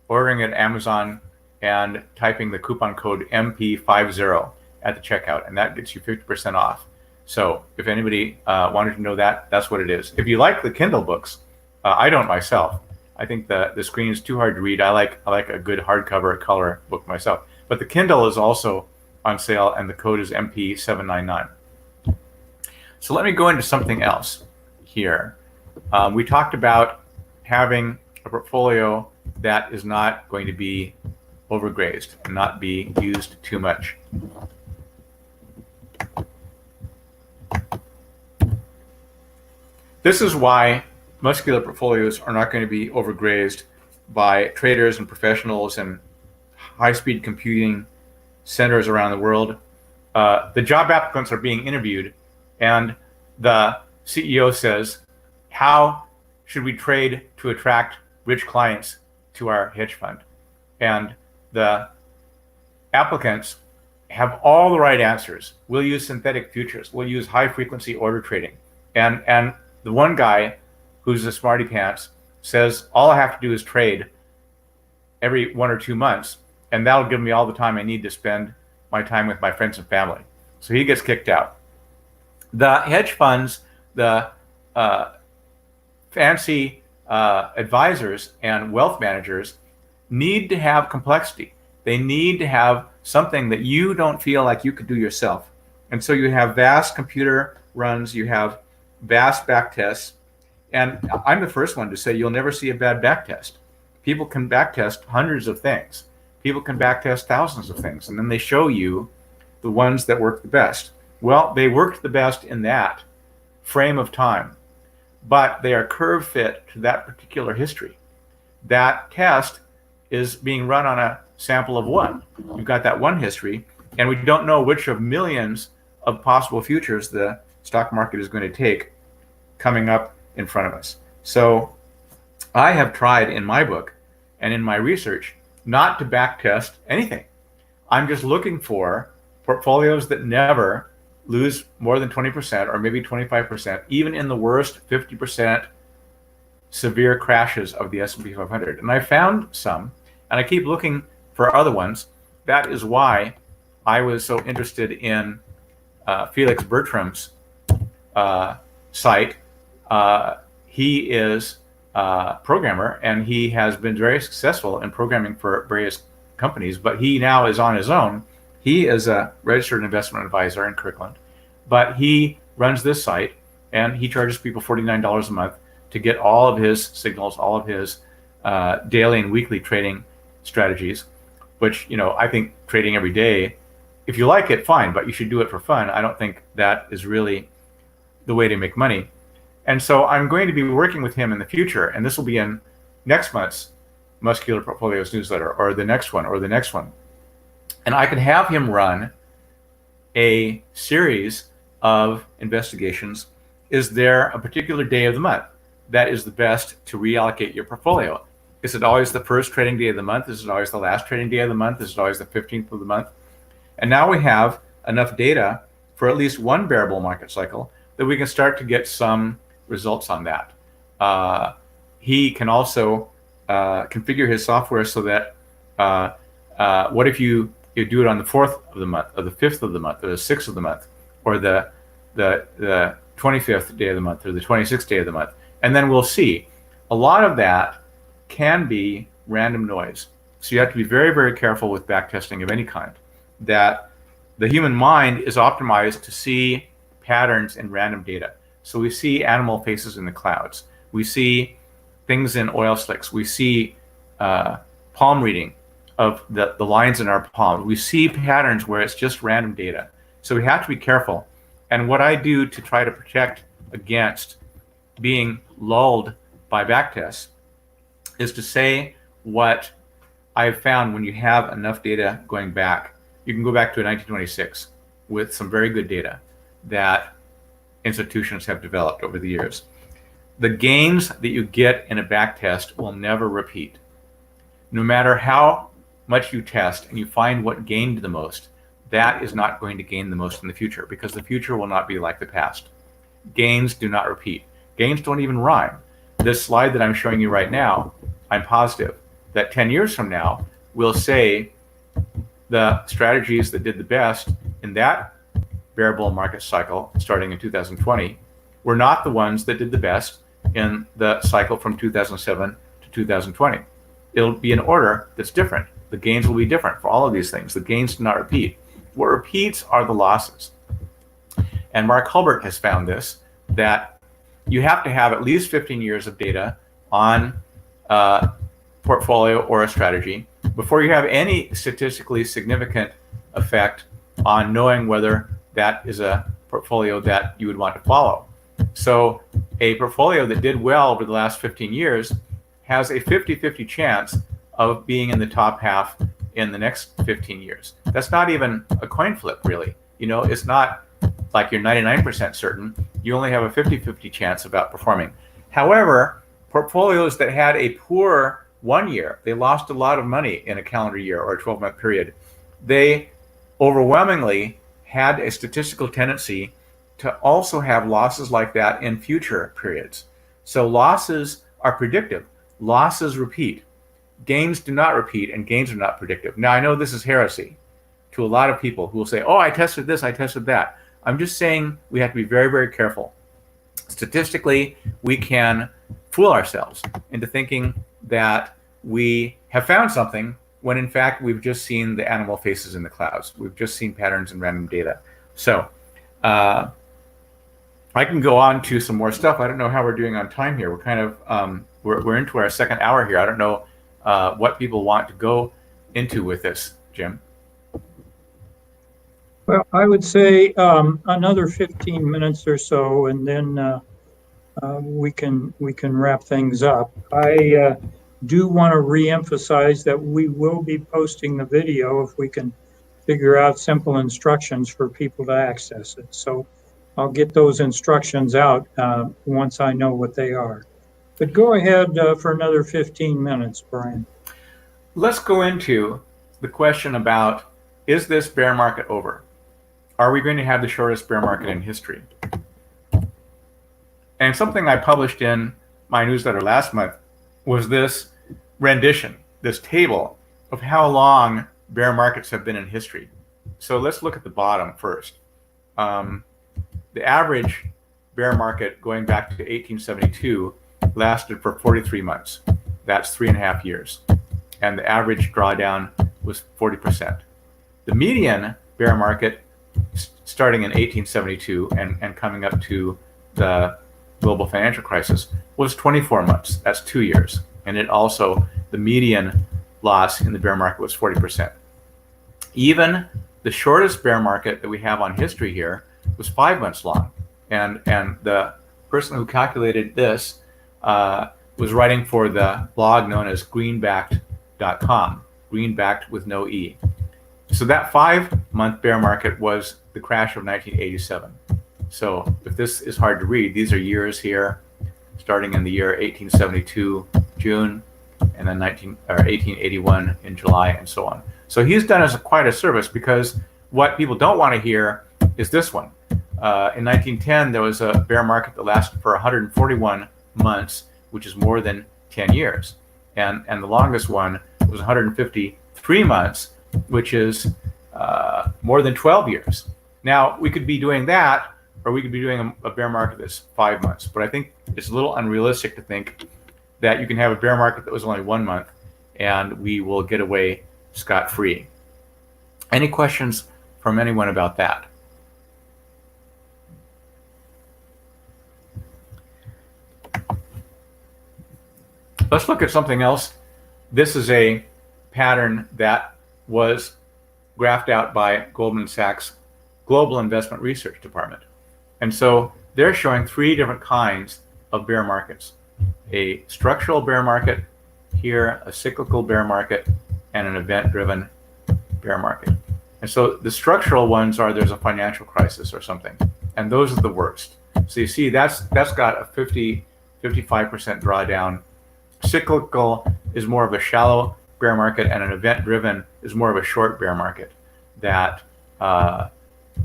ordering at Amazon and typing the coupon code MP50 at the checkout, and that gets you 50% off. So if anybody wanted to know that, that's what it is. If you like the Kindle books, I don't myself. I think the screen is too hard to read. I like a good hardcover color book myself. But the Kindle is also on sale, and the code is MP799. So let me go into something else here. We talked about having a portfolio that is not going to be overgrazed and not be used too much. This is why muscular portfolios are not going to be overgrazed by traders and professionals and high-speed computing centers around the world. The job applicants are being interviewed, and the CEO says, how should we trade to attract rich clients to our hedge fund? And the applicants have all the right answers. We'll use synthetic futures. We'll use high-frequency order trading. And the one guy who's a smarty pants says, all I have to do is trade every 1 or 2 months, and that'll give me all the time I need to spend my time with my friends and family. So he gets kicked out. The hedge funds, the fancy advisors and wealth managers need to have complexity. They need to have something that you don't feel like you could do yourself. And so you have vast computer runs, you have vast back tests, and I'm the first one to say you'll never see a bad back test. People can back test hundreds of things. People can back test thousands of things, and then they show you the ones that work the best. Well, they worked the best in that frame of time, but they are curve fit to that particular history. That test is being run on a sample of one. You've got that one history, and we don't know which of millions of possible futures the stock market is going to take coming up in front of us. So I have tried in my book and in my research not to back test anything. I'm just looking for portfolios that never lose more than 20% or maybe 25%, even in the worst 50% severe crashes of the S&P 500. And I found some, and I keep looking for other ones. That is why I was so interested in Felix Bertram's site. He is a programmer, and he has been very successful in programming for various companies, but he now is on his own. He is a registered investment advisor in Kirkland, but he runs this site, and he charges people $49 a month to get all of his signals, all of his daily and weekly trading strategies, which, you know, I think trading every day, if you like it, fine, but you should do it for fun. I don't think that is really the way to make money. And so I'm going to be working with him in the future, and this will be in next month's Muscular Portfolios newsletter, or the next one, or the next one. And I can have him run a series of investigations. Is there a particular day of the month that is the best to reallocate your portfolio? Is it always the first trading day of the month? Is it always the last trading day of the month? Is it always the 15th of the month? And now we have enough data for at least one bear bull market cycle that we can start to get some results on that. He can also configure his software so that what if you do it on the 4th of the month, or the 5th of the month, or the 6th of the month, or the 25th day of the month, or the 26th day of the month, and then we'll see. A lot of that can be random noise. So you have to be very, very careful with backtesting of any kind, that the human mind is optimized to see patterns in random data. So we see animal faces in the clouds. We see things in oil slicks. We see palm reading of the lines in our palm. We see patterns where it's just random data. So we have to be careful. And what I do to try to protect against being lulled by backtests is to say what I've found when you have enough data going back. You can go back to 1926 with some very good data that institutions have developed over the years. The gains that you get in a backtest will never repeat. No matter how much you test and you find what gained the most, that is not going to gain the most in the future, because the future will not be like the past. Gains do not repeat. Gains don't even rhyme. This slide that I'm showing you right now, I'm positive that 10 years from now, we'll say the strategies that did the best in that bear bull market cycle starting in 2020 were not the ones that did the best in the cycle from 2007 to 2020. It'll be an order that's different. The gains will be different for all of these things. The gains do not repeat. What repeats are the losses. And Mark Hulbert has found this, that you have to have at least 15 years of data on a portfolio or a strategy before you have any statistically significant effect on knowing whether that is a portfolio that you would want to follow. So a portfolio that did well over the last 15 years has a 50-50 chance of being in the top half in the next 15 years. That's not even a coin flip, really. You know, it's not like you're 99% certain. You only have a 50-50 chance of outperforming. However, portfolios that had a poor 1 year, they lost a lot of money in a calendar year or a 12-month period, they overwhelmingly had a statistical tendency to also have losses like that in future periods. So losses are predictive. Losses repeat. Gains do not repeat, and gains are not predictive. Now, I know this is heresy to a lot of people who will say, oh, I tested this, I tested that. I'm just saying we have to be very, very careful. Statistically, we can fool ourselves into thinking that we have found something when in fact we've just seen the animal faces in the clouds. We've just seen patterns in random data. So I can go on to some more stuff. I don't know how we're doing on time here. We're kind of, we're into our second hour here. I don't know what people want to go into with this, Jim. Well, I would say another 15 minutes or so, and then we can wrap things up. I do want to reemphasize that we will be posting the video if we can figure out simple instructions for people to access it. So I'll get those instructions out once I know what they are. But go ahead for another 15 minutes, Brian. Let's go into the question about, is this bear market over? Are we going to have the shortest bear market in history? And something I published in my newsletter last month was this rendition, this table of how long bear markets have been in history. So let's look at the bottom first. The average bear market going back to 1872 lasted for 43 months. That's 3.5 years. And the average drawdown was 40%. The median bear market starting in 1872 and coming up to the global financial crisis was 24 months. That's 2 years. And it also, the median loss in the bear market was 40%. Even the shortest bear market that we have on history here was 5 months long. And the person who calculated this was writing for the blog known as greenbacked.com, greenbacked with no E. So that 5-month bear market was the crash of 1987. So if this is hard to read, these are years here, starting in the year 1872, June, and then 1881 in July, and so on. So he's done us quite a service, because what people don't want to hear is this one. In 1910, there was a bear market that lasted for 141 months, which is more than 10 years. And the longest one was 153 months, which is more than 12 years. Now, we could be doing that, or we could be doing a bear market that's 5 months. But I think it's a little unrealistic to think that you can have a bear market that was only 1 month and we will get away scot-free. Any questions from anyone about that? Let's look at something else. This is a pattern that was graphed out by Goldman Sachs Global Investment Research Department. And so they're showing three different kinds of bear markets: a structural bear market, here a cyclical bear market, and an event-driven bear market. And so the structural ones are there's a financial crisis or something, and those are the worst. So you see that's got a 55% drawdown. Cyclical is more of a shallow bear market, and an event-driven is more of a short bear market. That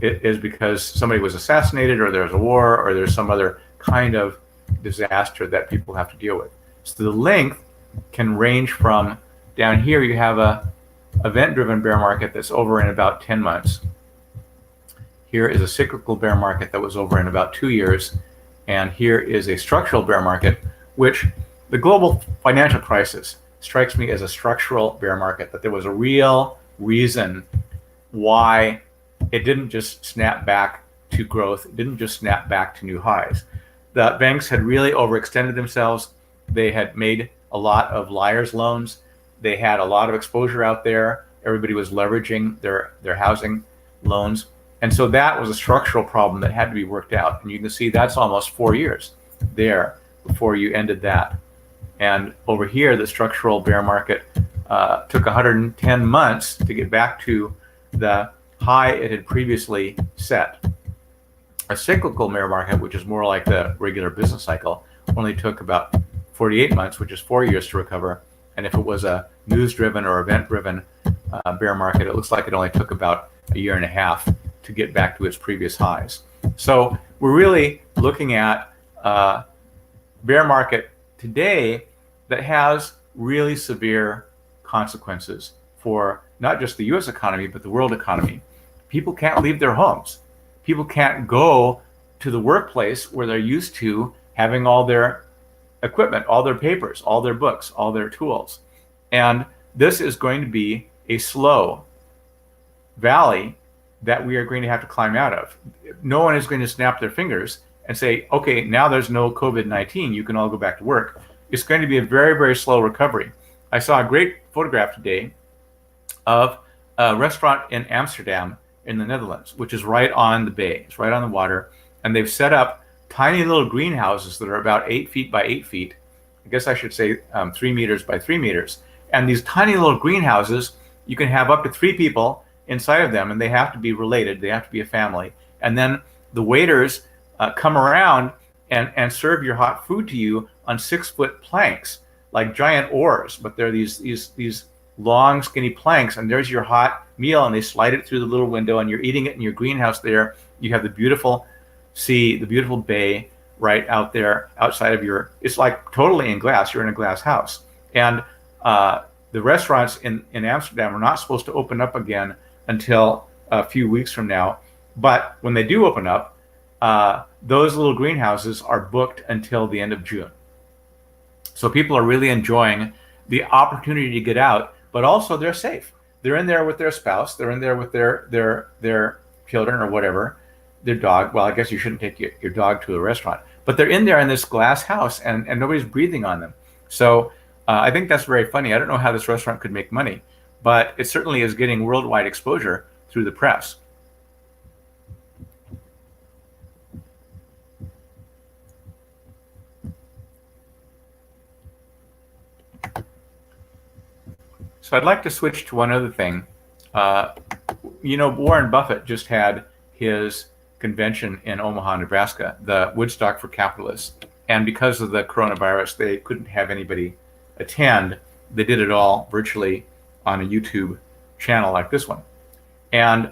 it is because somebody was assassinated, or there's a war, or there's some other kind of disaster that people have to deal with. So the length can range from, down here you have a event-driven bear market that's over in about 10 months. Here is a cyclical bear market that was over in about 2 years. And here is a structural bear market, which the global financial crisis strikes me as a structural bear market, that there was a real reason why it didn't just snap back to growth. It didn't just snap back to new highs. The banks had really overextended themselves. They had made a lot of liar's loans. They had a lot of exposure out there. Everybody was leveraging their housing loans. And so that was a structural problem that had to be worked out. And you can see that's almost 4 years there before you ended that. And over here, the structural bear market took 110 months to get back to the high it had previously set. A cyclical bear market, which is more like the regular business cycle, only took about 48 months, which is 4 years to recover. And if it was a news-driven or event-driven bear market, it looks like it only took about a year and a half to get back to its previous highs. So we're really looking at a bear market today that has really severe consequences for not just the US economy, but the world economy. People can't leave their homes. People can't go to the workplace where they're used to having all their equipment, all their papers, all their books, all their tools. And this is going to be a slow valley that we are going to have to climb out of. No one is going to snap their fingers and say, okay, now there's no COVID-19, you can all go back to work. It's going to be a very, very slow recovery. I saw a great photograph today of a restaurant in Amsterdam in the Netherlands, which is right on the bay. It's right on the water. And they've set up tiny little greenhouses that are about 8 feet by 8 feet. I guess I should say 3 meters by 3 meters. And these tiny little greenhouses, you can have up to 3 people inside of them, and they have to be related. They have to be a family. And then the waiters come around and serve your hot food to you on 6-foot planks, like giant oars, but they're these long, skinny planks, and there's your hot meal, and they slide it through the little window, and you're eating it in your greenhouse there. You have the beautiful sea, the beautiful bay right out there outside of your, it's like totally in glass. You're in a glass house. And the restaurants in Amsterdam are not supposed to open up again until a few weeks from now. But when they do open up, those little greenhouses are booked until the end of June. So people are really enjoying the opportunity to get out, but also they're safe. They're in there with their spouse. They're in there with their children or whatever, their dog. Well, I guess you shouldn't take your dog to a restaurant, but they're in there in this glass house, and nobody's breathing on them. So I think that's very funny. I don't know how this restaurant could make money, but it certainly is getting worldwide exposure through the press. So I'd like to switch to one other thing. Warren Buffett just had his convention in Omaha, Nebraska, the Woodstock for Capitalists. And because of the coronavirus, they couldn't have anybody attend. They did it all virtually on a YouTube channel like this one. And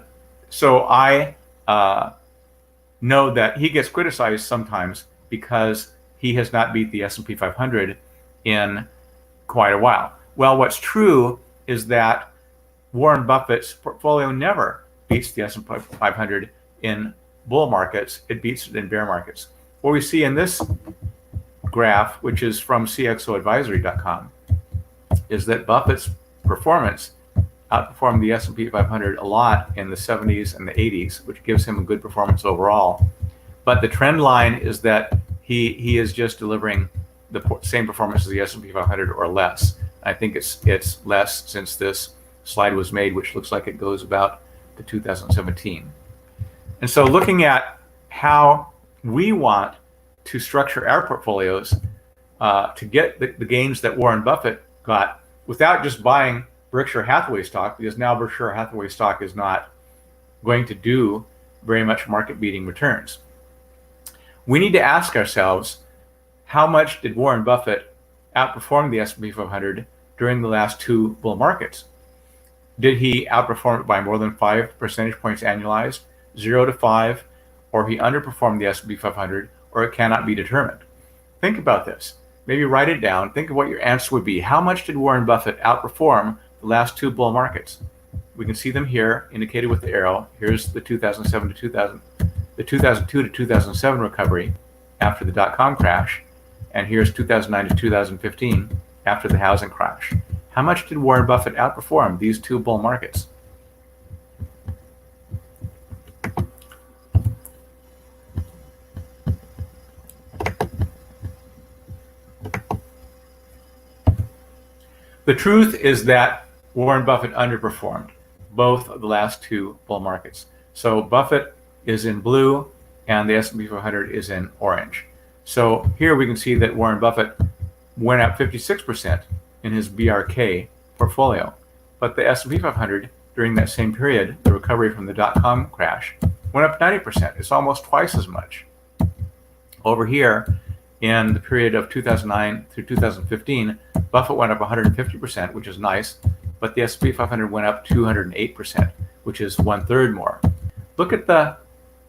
so I know that he gets criticized sometimes because he has not beat the S&P 500 in quite a while. Well, what's true is that Warren Buffett's portfolio never beats the S&P 500 in bull markets. It beats it in bear markets. What we see in this graph, which is from cxoadvisory.com, is that Buffett's performance outperformed the S&P 500 a lot in the 70s and the 80s, which gives him a good performance overall. But the trend line is that he is just delivering same performance as the S&P 500 or less. I think it's less since this slide was made, which looks like it goes about to 2017. And so looking at how we want to structure our portfolios to get the gains that Warren Buffett got without just buying Berkshire Hathaway stock, because now Berkshire Hathaway stock is not going to do very much market-beating returns. We need to ask ourselves, how much did Warren Buffett outperform the S&P 500 during the last two bull markets? Did he outperform it by more than 5 percentage points annualized, 0 to 5, or he underperformed the S&P 500, or it cannot be determined? Think about this. Maybe write it down. Think of what your answer would be. How much did Warren Buffett outperform the last two bull markets? We can see them here, indicated with the arrow. Here's the 2002 to 2007 recovery after the dot-com crash, and here's 2009 to 2015 after the housing crash. How much did Warren Buffett outperform these two bull markets? The truth is that Warren Buffett underperformed both of the last two bull markets. So Buffett is in blue and the S&P 500 is in orange. So here we can see that Warren Buffett went up 56% in his BRK portfolio, but the S&P 500 during that same period, the recovery from the dot-com crash, went up 90%. It's almost twice as much. Over here, in the period of 2009 through 2015, Buffett went up 150%, which is nice, but the S&P 500 went up 208%, which is 1/3 more. Look at the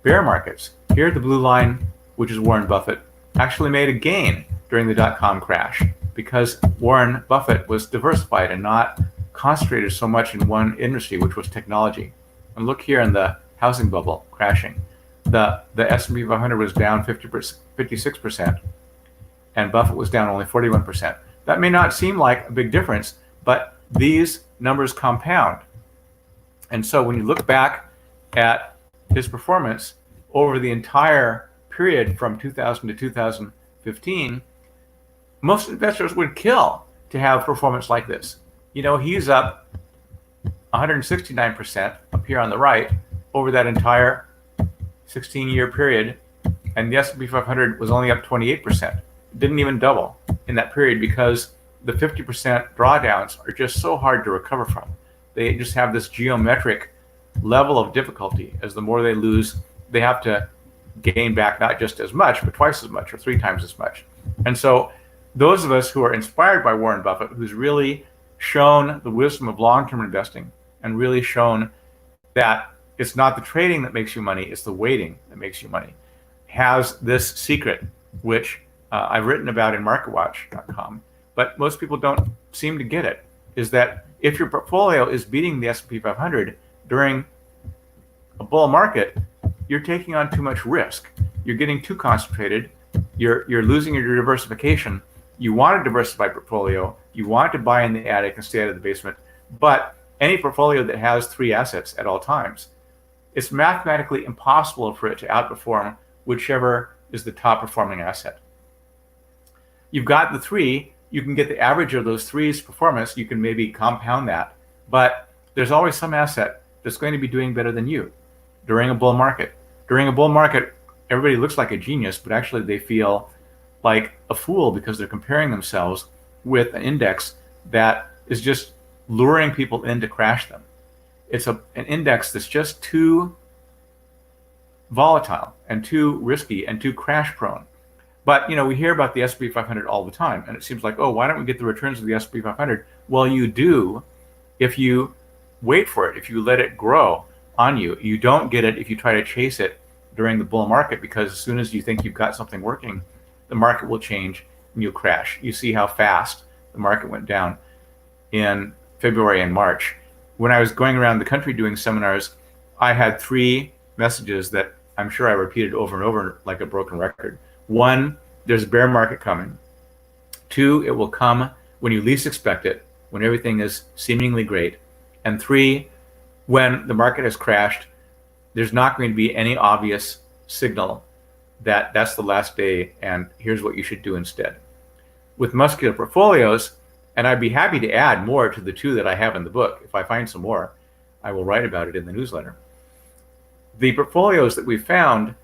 bear markets. Here, the blue line, which is Warren Buffett, actually made a gain during the dot-com crash because Warren Buffett was diversified and not concentrated so much in one industry, which was technology. And look here in the housing bubble crashing. The S&P 500 was down 56%, and Buffett was down only 41%. That may not seem like a big difference, but these numbers compound. And so when you look back at his performance over the entire period from 2000 to 2015, most investors would kill to have performance like this. You know, he's up 169% up here on the right over that entire 16-year period, and the S&P 500 was only up 28%. It didn't even double in that period because the 50% drawdowns are just so hard to recover from. They just have this geometric level of difficulty. As the more they lose, they have to gain back not just as much, but twice as much or 3 times as much. And so those of us who are inspired by Warren Buffett, who's really shown the wisdom of long-term investing and really shown that it's not the trading that makes you money, it's the waiting that makes you money, has this secret, which I've written about in MarketWatch.com, but most people don't seem to get it, is that if your portfolio is beating the S&P 500 during a bull market, you're taking on too much risk. You're getting too concentrated. You're losing your diversification. You want a diversified portfolio. You want to buy in the attic and stay out of the basement. But any portfolio that has 3 assets at all times, it's mathematically impossible for it to outperform whichever is the top performing asset. You've got the 3, you can get the average of those 3's performance, you can maybe compound that, but there's always some asset that's going to be doing better than you during a bull market. During a bull market, everybody looks like a genius, but actually they feel like a fool because they're comparing themselves with an index that is just luring people in to crash them. It's an index that's just too volatile and too risky and too crash prone. But you know, we hear about the S&P 500 all the time, and it seems like, oh, why don't we get the returns of the S&P 500? Well, you do if you wait for it, if you let it grow on you. You don't get it if you try to chase it during the bull market, because as soon as you think you've got something working, the market will change and you'll crash. You see how fast the market went down in February and March. When I was going around the country doing seminars, I had 3 messages that I'm sure I repeated over and over like a broken record. 1, there's a bear market coming. 2, it will come when you least expect it, when everything is seemingly great. And 3, when the market has crashed, there's not going to be any obvious signal that that's the last day and here's what you should do instead. with Muscular portfolios, and I'd be happy to add more to the 2 that I have in the book. If I find some more, I will write about it in the newsletter. The portfolios that we found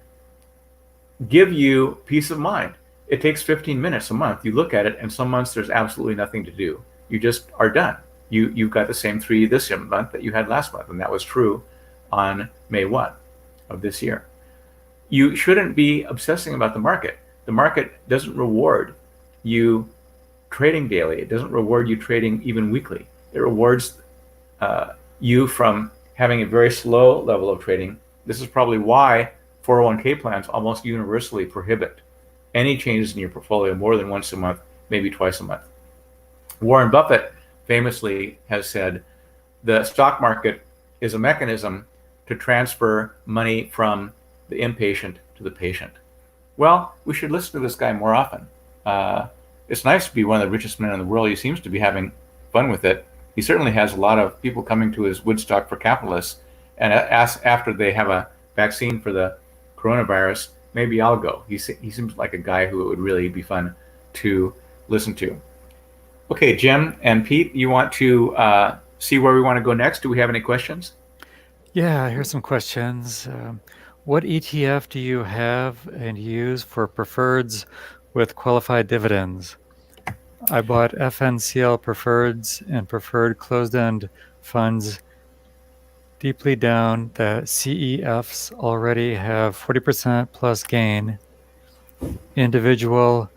give you peace of mind. It takes 15 minutes a month. You look at it, and some months there's absolutely nothing to do. You just are done. You've got the same 3 this month that you had last month, and that was true on May 1 of this year. You shouldn't be obsessing about the market. The market doesn't reward you trading daily. It doesn't reward you trading even weekly. It rewards you from having a very slow level of trading. This is probably why 401k plans almost universally prohibit any changes in your portfolio more than once a month, maybe twice a month. Warren Buffett famously has said the stock market is a mechanism to transfer money from the impatient to the patient. Well, we should listen to this guy more often. It's nice to be one of the richest men in the world. He seems to be having fun with it. He certainly has a lot of people coming to his Woodstock for Capitalists, and after they have a vaccine for the coronavirus, maybe I'll go. He seems like a guy who it would really be fun to listen to. Okay, Jim and Pete, you want to see where we want to go next? Do we have any questions? Yeah, here's some questions. What ETF do you have and use for preferreds with qualified dividends? I bought FNCL preferreds and preferred closed-end funds deeply down. The CEFs already have 40% plus gain. Individual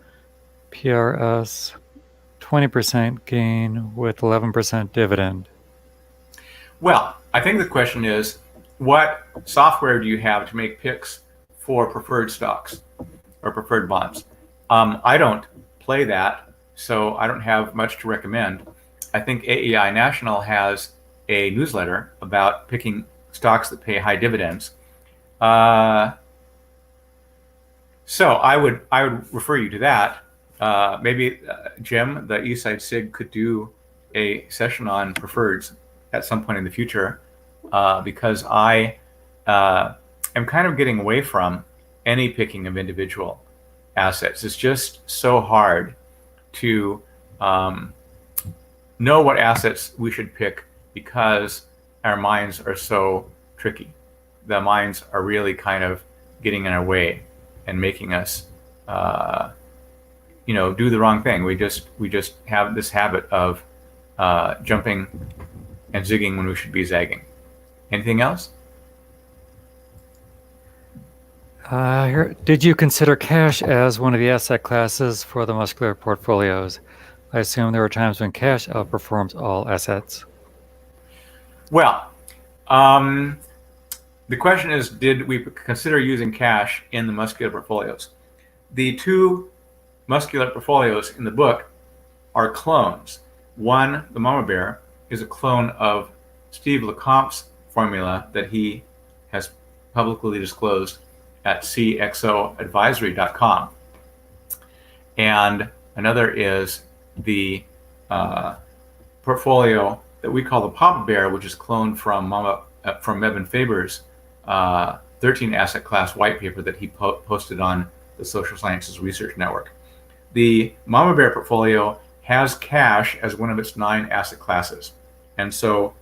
PRS 20% gain with 11% dividend. Well, I think the question is, what software do you have to make picks for preferred stocks or preferred bonds? I don't play that, so I don't have much to recommend. I think AEI National has a newsletter about picking stocks that pay high dividends. So I would refer you to that. Maybe Jim, the Eastside SIG, could do a session on preferreds at some point in the future, because I am kind of getting away from any picking of individual assets. It's just so hard to know what assets we should pick because our minds are so tricky. The minds are really kind of getting in our way and making us do the wrong thing. We just have this habit of jumping and zigging when we should be zagging. Anything else? Did you consider cash as one of the asset classes for the Muscular portfolios? I assume there are times when cash outperforms all assets. Well, the question is, did we consider using cash in the Muscular portfolios? The 2 Muscular portfolios in the book are clones. One, the Mama Bear, is a clone of Steve Lecomte's formula that he has publicly disclosed at cxoadvisory.com. And another is the portfolio that we call the Papa Bear, which is cloned from Evan Faber's 13 asset class white paper that he posted on the Social Sciences Research Network. The Mama Bear portfolio has cash as one of its 9 asset classes. And so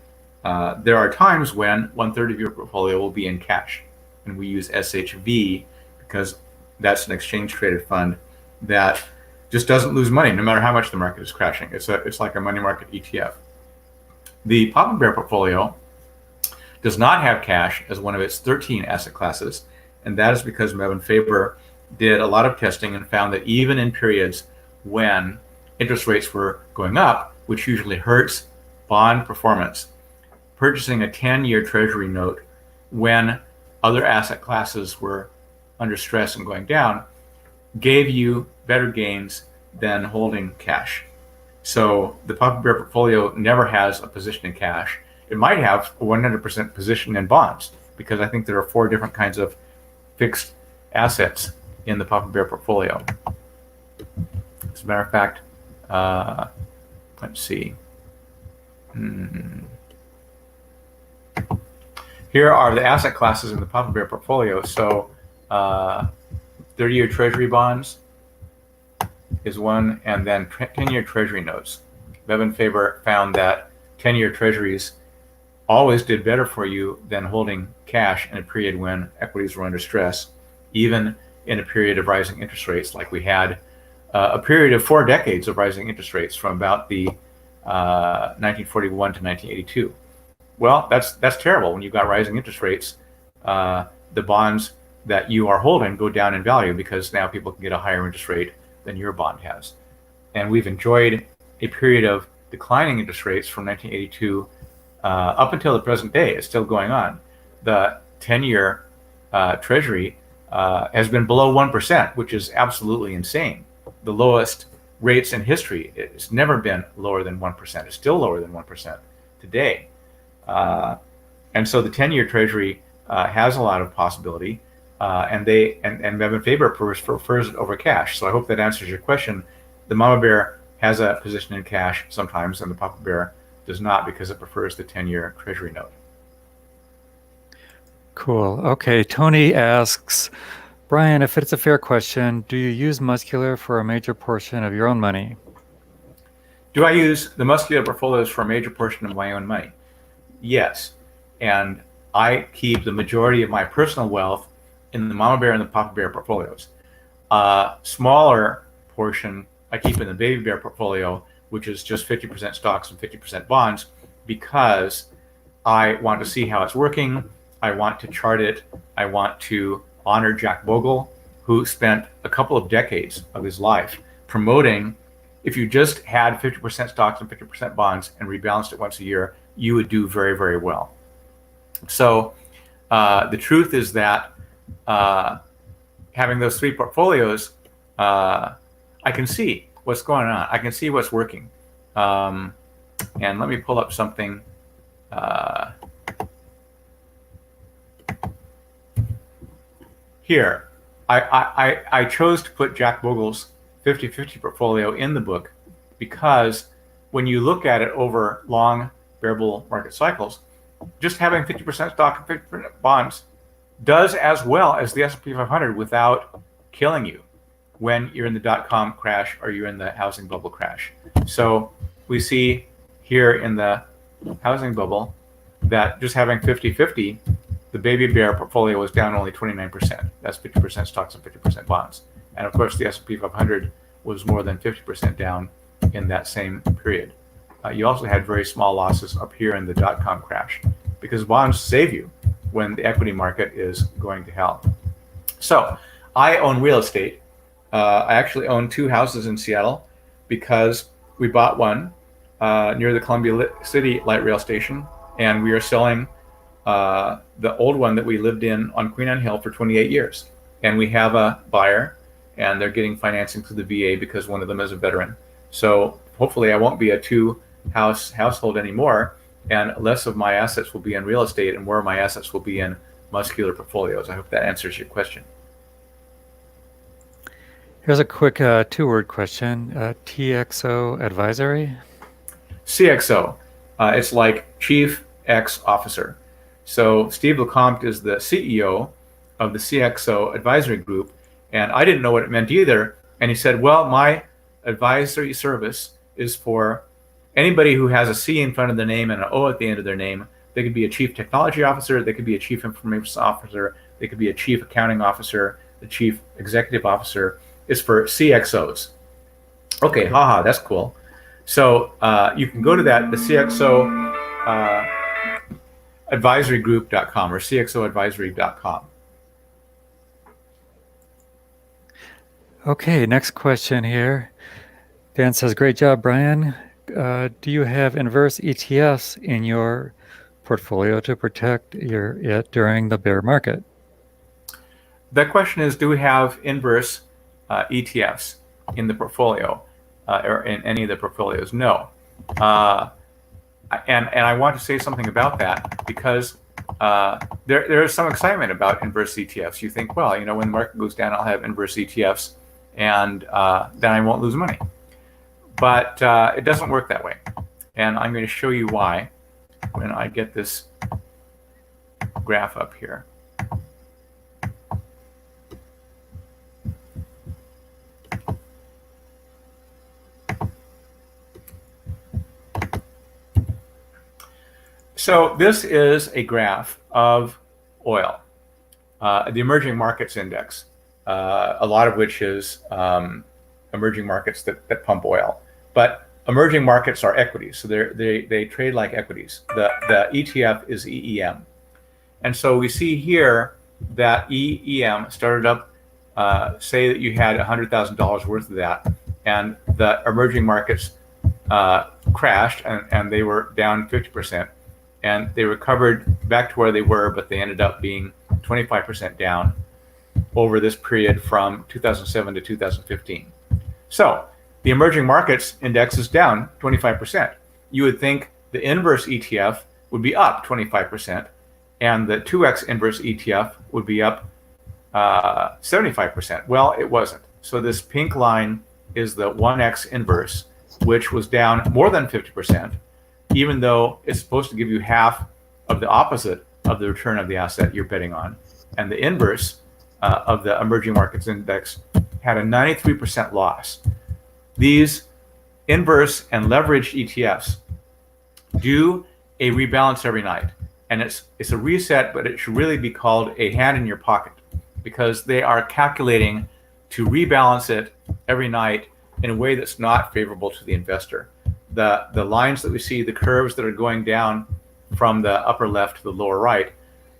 there are times when 1/3 of your portfolio will be in cash. And we use SHV because that's an exchange traded fund that just doesn't lose money no matter how much the market is crashing. It's like a money market ETF. The Papa Bear portfolio does not have cash as one of its 13 asset classes, and that is because Evan Faber did a lot of testing and found that even in periods when interest rates were going up, which usually hurts bond performance, purchasing a 10-year treasury note when other asset classes were under stress and going down gave you better gains than holding cash. So the Papa Bear portfolio never has a position in cash. It might have a 100% position in bonds, because I think there are 4 different kinds of fixed assets in the Papa Bear portfolio. As a matter of fact, let's see. Here are the asset classes in the Papa Bear portfolio. So 30-year treasury bonds, is one, and then 10-year Treasury notes. Bevan Faber found that 10-year Treasuries always did better for you than holding cash in a period when equities were under stress, even in a period of rising interest rates, like we had a period of 4 decades of rising interest rates from about the 1941 to 1982. Well, that's terrible. When you've got rising interest rates, the bonds that you are holding go down in value because now people can get a higher interest rate than your bond has. And we've enjoyed a period of declining interest rates from 1982 up until the present day. It's still going on. The 10-year Treasury has been below 1%, which is absolutely insane. The lowest rates in history. It's never been lower than 1%. It's still lower than 1% today. And so the 10-year Treasury has a lot of possibility, and Bevan Faber prefers it over cash. So I hope that answers your question. The mama bear has a position in cash sometimes, and the papa bear does not because it prefers the 10-year Treasury note. Cool. Okay, Tony asks, Brian, if it's a fair question, do you use Muscular for a major portion of your own money? Do I use the Muscular portfolios for a major portion of my own money? Yes. And I keep the majority of my personal wealth in the mama bear and the papa bear portfolios. Smaller portion I keep in the baby bear portfolio, which is just 50% stocks and 50% bonds, because I want to see how it's working. I want to chart it. I want to honor Jack Bogle, who spent a couple of decades of his life promoting, if you just had 50% stocks and 50% bonds and rebalanced it once a year, you would do very, very well. So the truth is that having those 3 portfolios, I can see what's going on. I can see what's working. And let me pull up something. Here, I chose to put Jack Bogle's 50-50 portfolio in the book because when you look at it over long bear bull market cycles, just having 50% stock and 50% bonds does as well as the S&P 500 without killing you when you're in the dot-com crash or you're in the housing bubble crash. So we see here in the housing bubble that just having 50-50, the baby bear portfolio was down only 29%. That's 50% stocks and 50% bonds. And of course, the S&P 500 was more than 50% down in that same period. You also had very small losses up here in the dot-com crash because bonds save you when the equity market is going to hell. So I own real estate. I actually own 2 houses in Seattle because we bought one near the Columbia City light rail station, and we are selling the old one that we lived in on Queen Anne Hill for 28 years. And we have a buyer, and they're getting financing through the VA because one of them is a veteran. So hopefully I won't be a 2-house household anymore, and less of my assets will be in real estate and more of my assets will be in Muscular portfolios. I hope that answers your question. Here's a quick 2-word question. TXO advisory? CXO. It's like Chief X Officer. So Steve Lecomte is the CEO of the CXO advisory group, and I didn't know what it meant either. And he said, well, my advisory service is for anybody who has a C in front of their name and an O at the end of their name. They could be a chief technology officer, they could be a chief information officer, they could be a chief accounting officer, the chief executive officer. It's for CXOs. Okay, haha, that's cool. So you can go to that, the CXO advisorygroup.com or cxoadvisory.com. Okay, next question here. Dan says, great job, Brian. Do you have inverse ETFs in your portfolio to protect it during the bear market? The question is, do we have inverse ETFs in the portfolio or in any of the portfolios? No. And I want to say something about that because there is some excitement about inverse ETFs. You think, well, when the market goes down, I'll have inverse ETFs and then I won't lose money. But it doesn't work that way. And I'm going to show you why when I get this graph up here. So this is a graph of oil, the emerging markets index, a lot of which is emerging markets that pump oil. But emerging markets are equities, so they trade like equities. The ETF is EEM. And so we see here that EEM started up, say that you had $100,000 worth of that, and the emerging markets crashed and they were down 50%. And they recovered back to where they were, but they ended up being 25% down over this period from 2007 to 2015. So the emerging markets index is down 25%. You would think the inverse ETF would be up 25%, and the 2x inverse ETF would be up 75%. Well, it wasn't. So this pink line is the 1x inverse, which was down more than 50%, even though it's supposed to give you half of the opposite of the return of the asset you're betting on. And the inverse of the emerging markets index had a 93% loss. These inverse and leveraged ETFs do a rebalance every night. And it's a reset, but it should really be called a hand in your pocket, because they are calculating to rebalance it every night in a way that's not favorable to the investor. The lines that we see, the curves that are going down from the upper left to the lower right,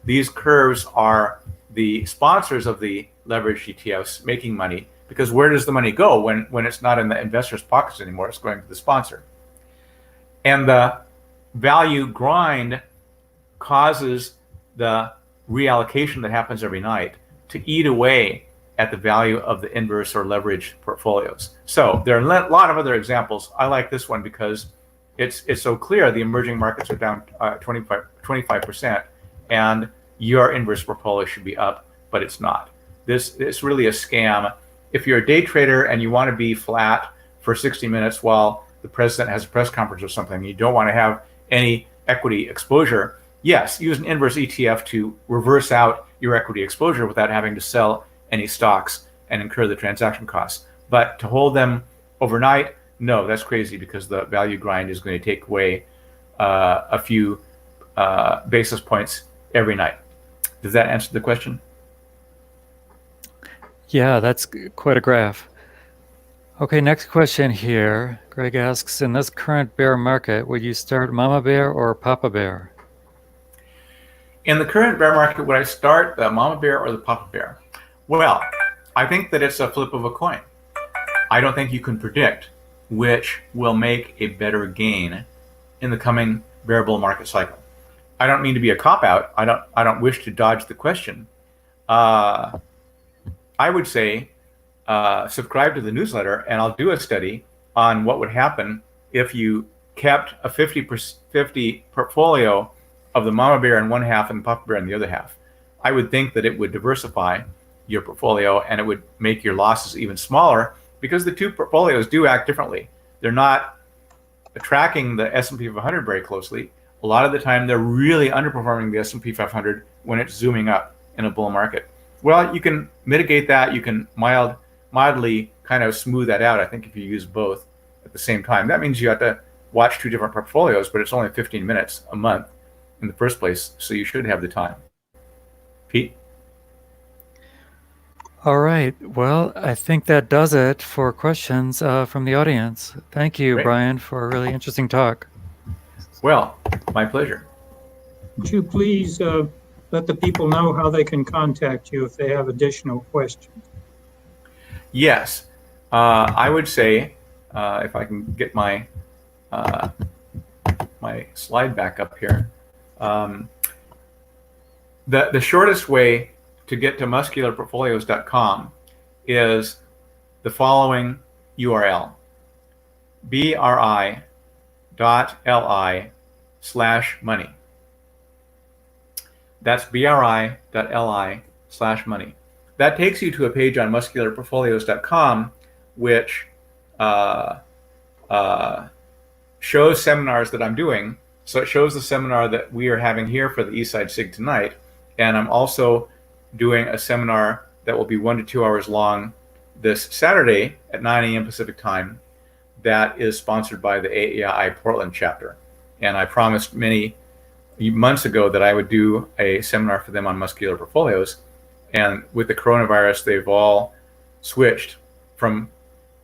these curves are the sponsors of the leveraged ETFs making money, because where does the money go when it's not in the investor's pockets anymore? It's going to the sponsor. And the value grind causes the reallocation that happens every night to eat away at the value of the inverse or leveraged portfolios. So there are a lot of other examples. I like this one because it's so clear the emerging markets are down 25%, and your inverse portfolio should be up, but it's not. It's really a scam. If you're a day trader and you want to be flat for 60 minutes while the president has a press conference or something, you don't want to have any equity exposure, yes, use an inverse ETF to reverse out your equity exposure without having to sell any stocks and incur the transaction costs. But to hold them overnight, no, that's crazy, because the value grind is going to take away a few basis points every night. Does that answer the question? Yeah, that's quite a graph. Okay, next question here. Greg asks, in this current bear market, would you start Mama Bear or Papa Bear? In the current bear market, would I start the Mama Bear or the Papa Bear? Well, I think that it's a flip of a coin. I don't think you can predict which will make a better gain in the coming bear bull market cycle. I don't mean to be a cop-out. I don't wish to dodge the question. I would say subscribe to the newsletter, and I'll do a study on what would happen if you kept a 50-50 portfolio of the Mama Bear in one half and Papa Bear in the other half. I would think that it would diversify your portfolio, and it would make your losses even smaller, because the two portfolios do act differently. They're not tracking the S&P 500 very closely. A lot of the time, they're really underperforming the S&P 500 when it's zooming up in a bull market. Well, you can mitigate that. You can mildly kind of smooth that out, I think, if you use both at the same time. That means you have to watch two different portfolios, but it's only 15 minutes a month in the first place, so you should have the time. Pete? All right. Well, I think that does it for questions from the audience. Thank you, Great. Brian, for a really interesting talk. Well, my pleasure. Would you please let the people know how they can contact you if they have additional questions? Yes. I would say, if I can get my my slide back up here, the shortest way to get to muscularportfolios.com is the following URL: bri.li/money. That's bri.li/money. That takes you to a page on muscularportfolios.com, which shows seminars that I'm doing. So it shows the seminar that we are having here for the Eastside SIG tonight. And I'm also doing a seminar that will be 1 to 2 hours long this Saturday at 9 a.m. Pacific time that is sponsored by the AAI Portland chapter. And I promised many months ago that I would do a seminar for them on muscular portfolios. And with the coronavirus, they've all switched from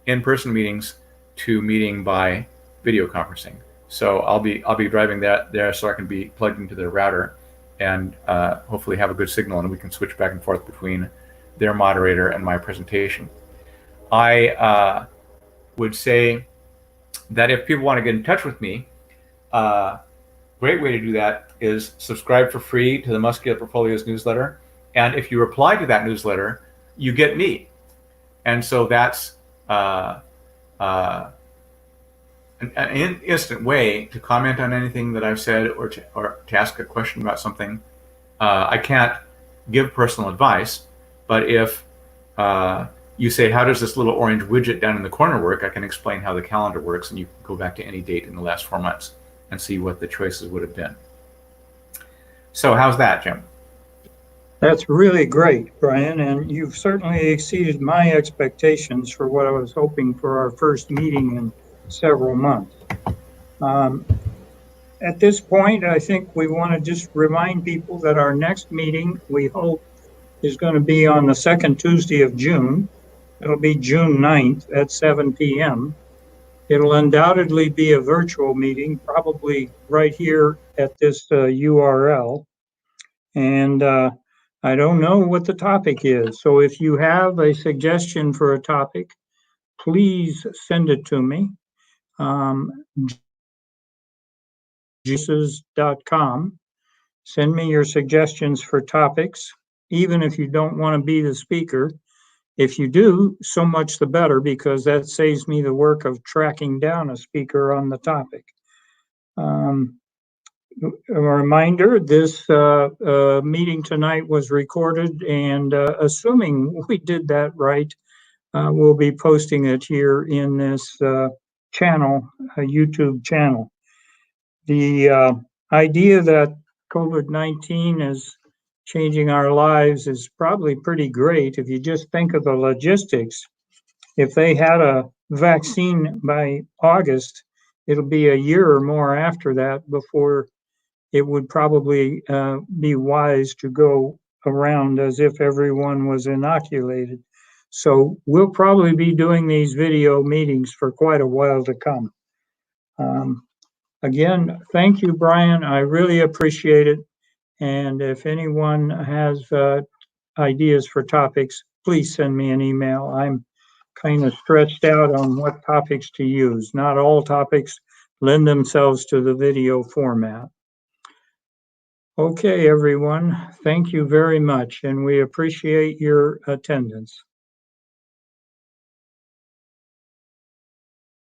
in-person meetings to meeting by video conferencing. So I'll be driving that there so I can be plugged into their router and hopefully have a good signal, and we can switch back and forth between their moderator and my presentation. I would say that if people want to get in touch with me, great way to do that is subscribe for free to the Muscular Portfolios newsletter. And if you reply to that newsletter, you get me. And so that's an instant way to comment on anything that I've said or to ask a question about something. I can't give personal advice, but if you say, how does this little orange widget down in the corner work? I can explain how the calendar works, and you can go back to any date in the last 4 months and see what the choices would have been. So how's that, Jim? That's really great, Brian, and you've certainly exceeded my expectations for what I was hoping for our first meeting in several months. At this point, I think we want to just remind people that our next meeting, we hope, is going to be on the second Tuesday of June. It'll be June 9th at 7 p.m. It'll undoubtedly be a virtual meeting, probably right here at this URL. And I don't know what the topic is. So if you have a suggestion for a topic, please send it to me. Jesus.com. Send me your suggestions for topics, even if you don't want to be the speaker. If you do, so much the better, because that saves me the work of tracking down a speaker on the topic. A reminder, this meeting tonight was recorded, and assuming we did that right, we'll be posting it here in this channel, a YouTube channel. The idea that COVID-19 is changing our lives is probably pretty great. If you just think of the logistics, if they had a vaccine by August, it'll be a year or more after that before it would probably be wise to go around as if everyone was inoculated. So we'll probably be doing these video meetings for quite a while to come. Again, thank you, Brian. I really appreciate it. And if anyone has ideas for topics, please send me an email. I'm kind of stretched out on what topics to use. Not all topics lend themselves to the video format. Okay, everyone, thank you very much, and we appreciate your attendance.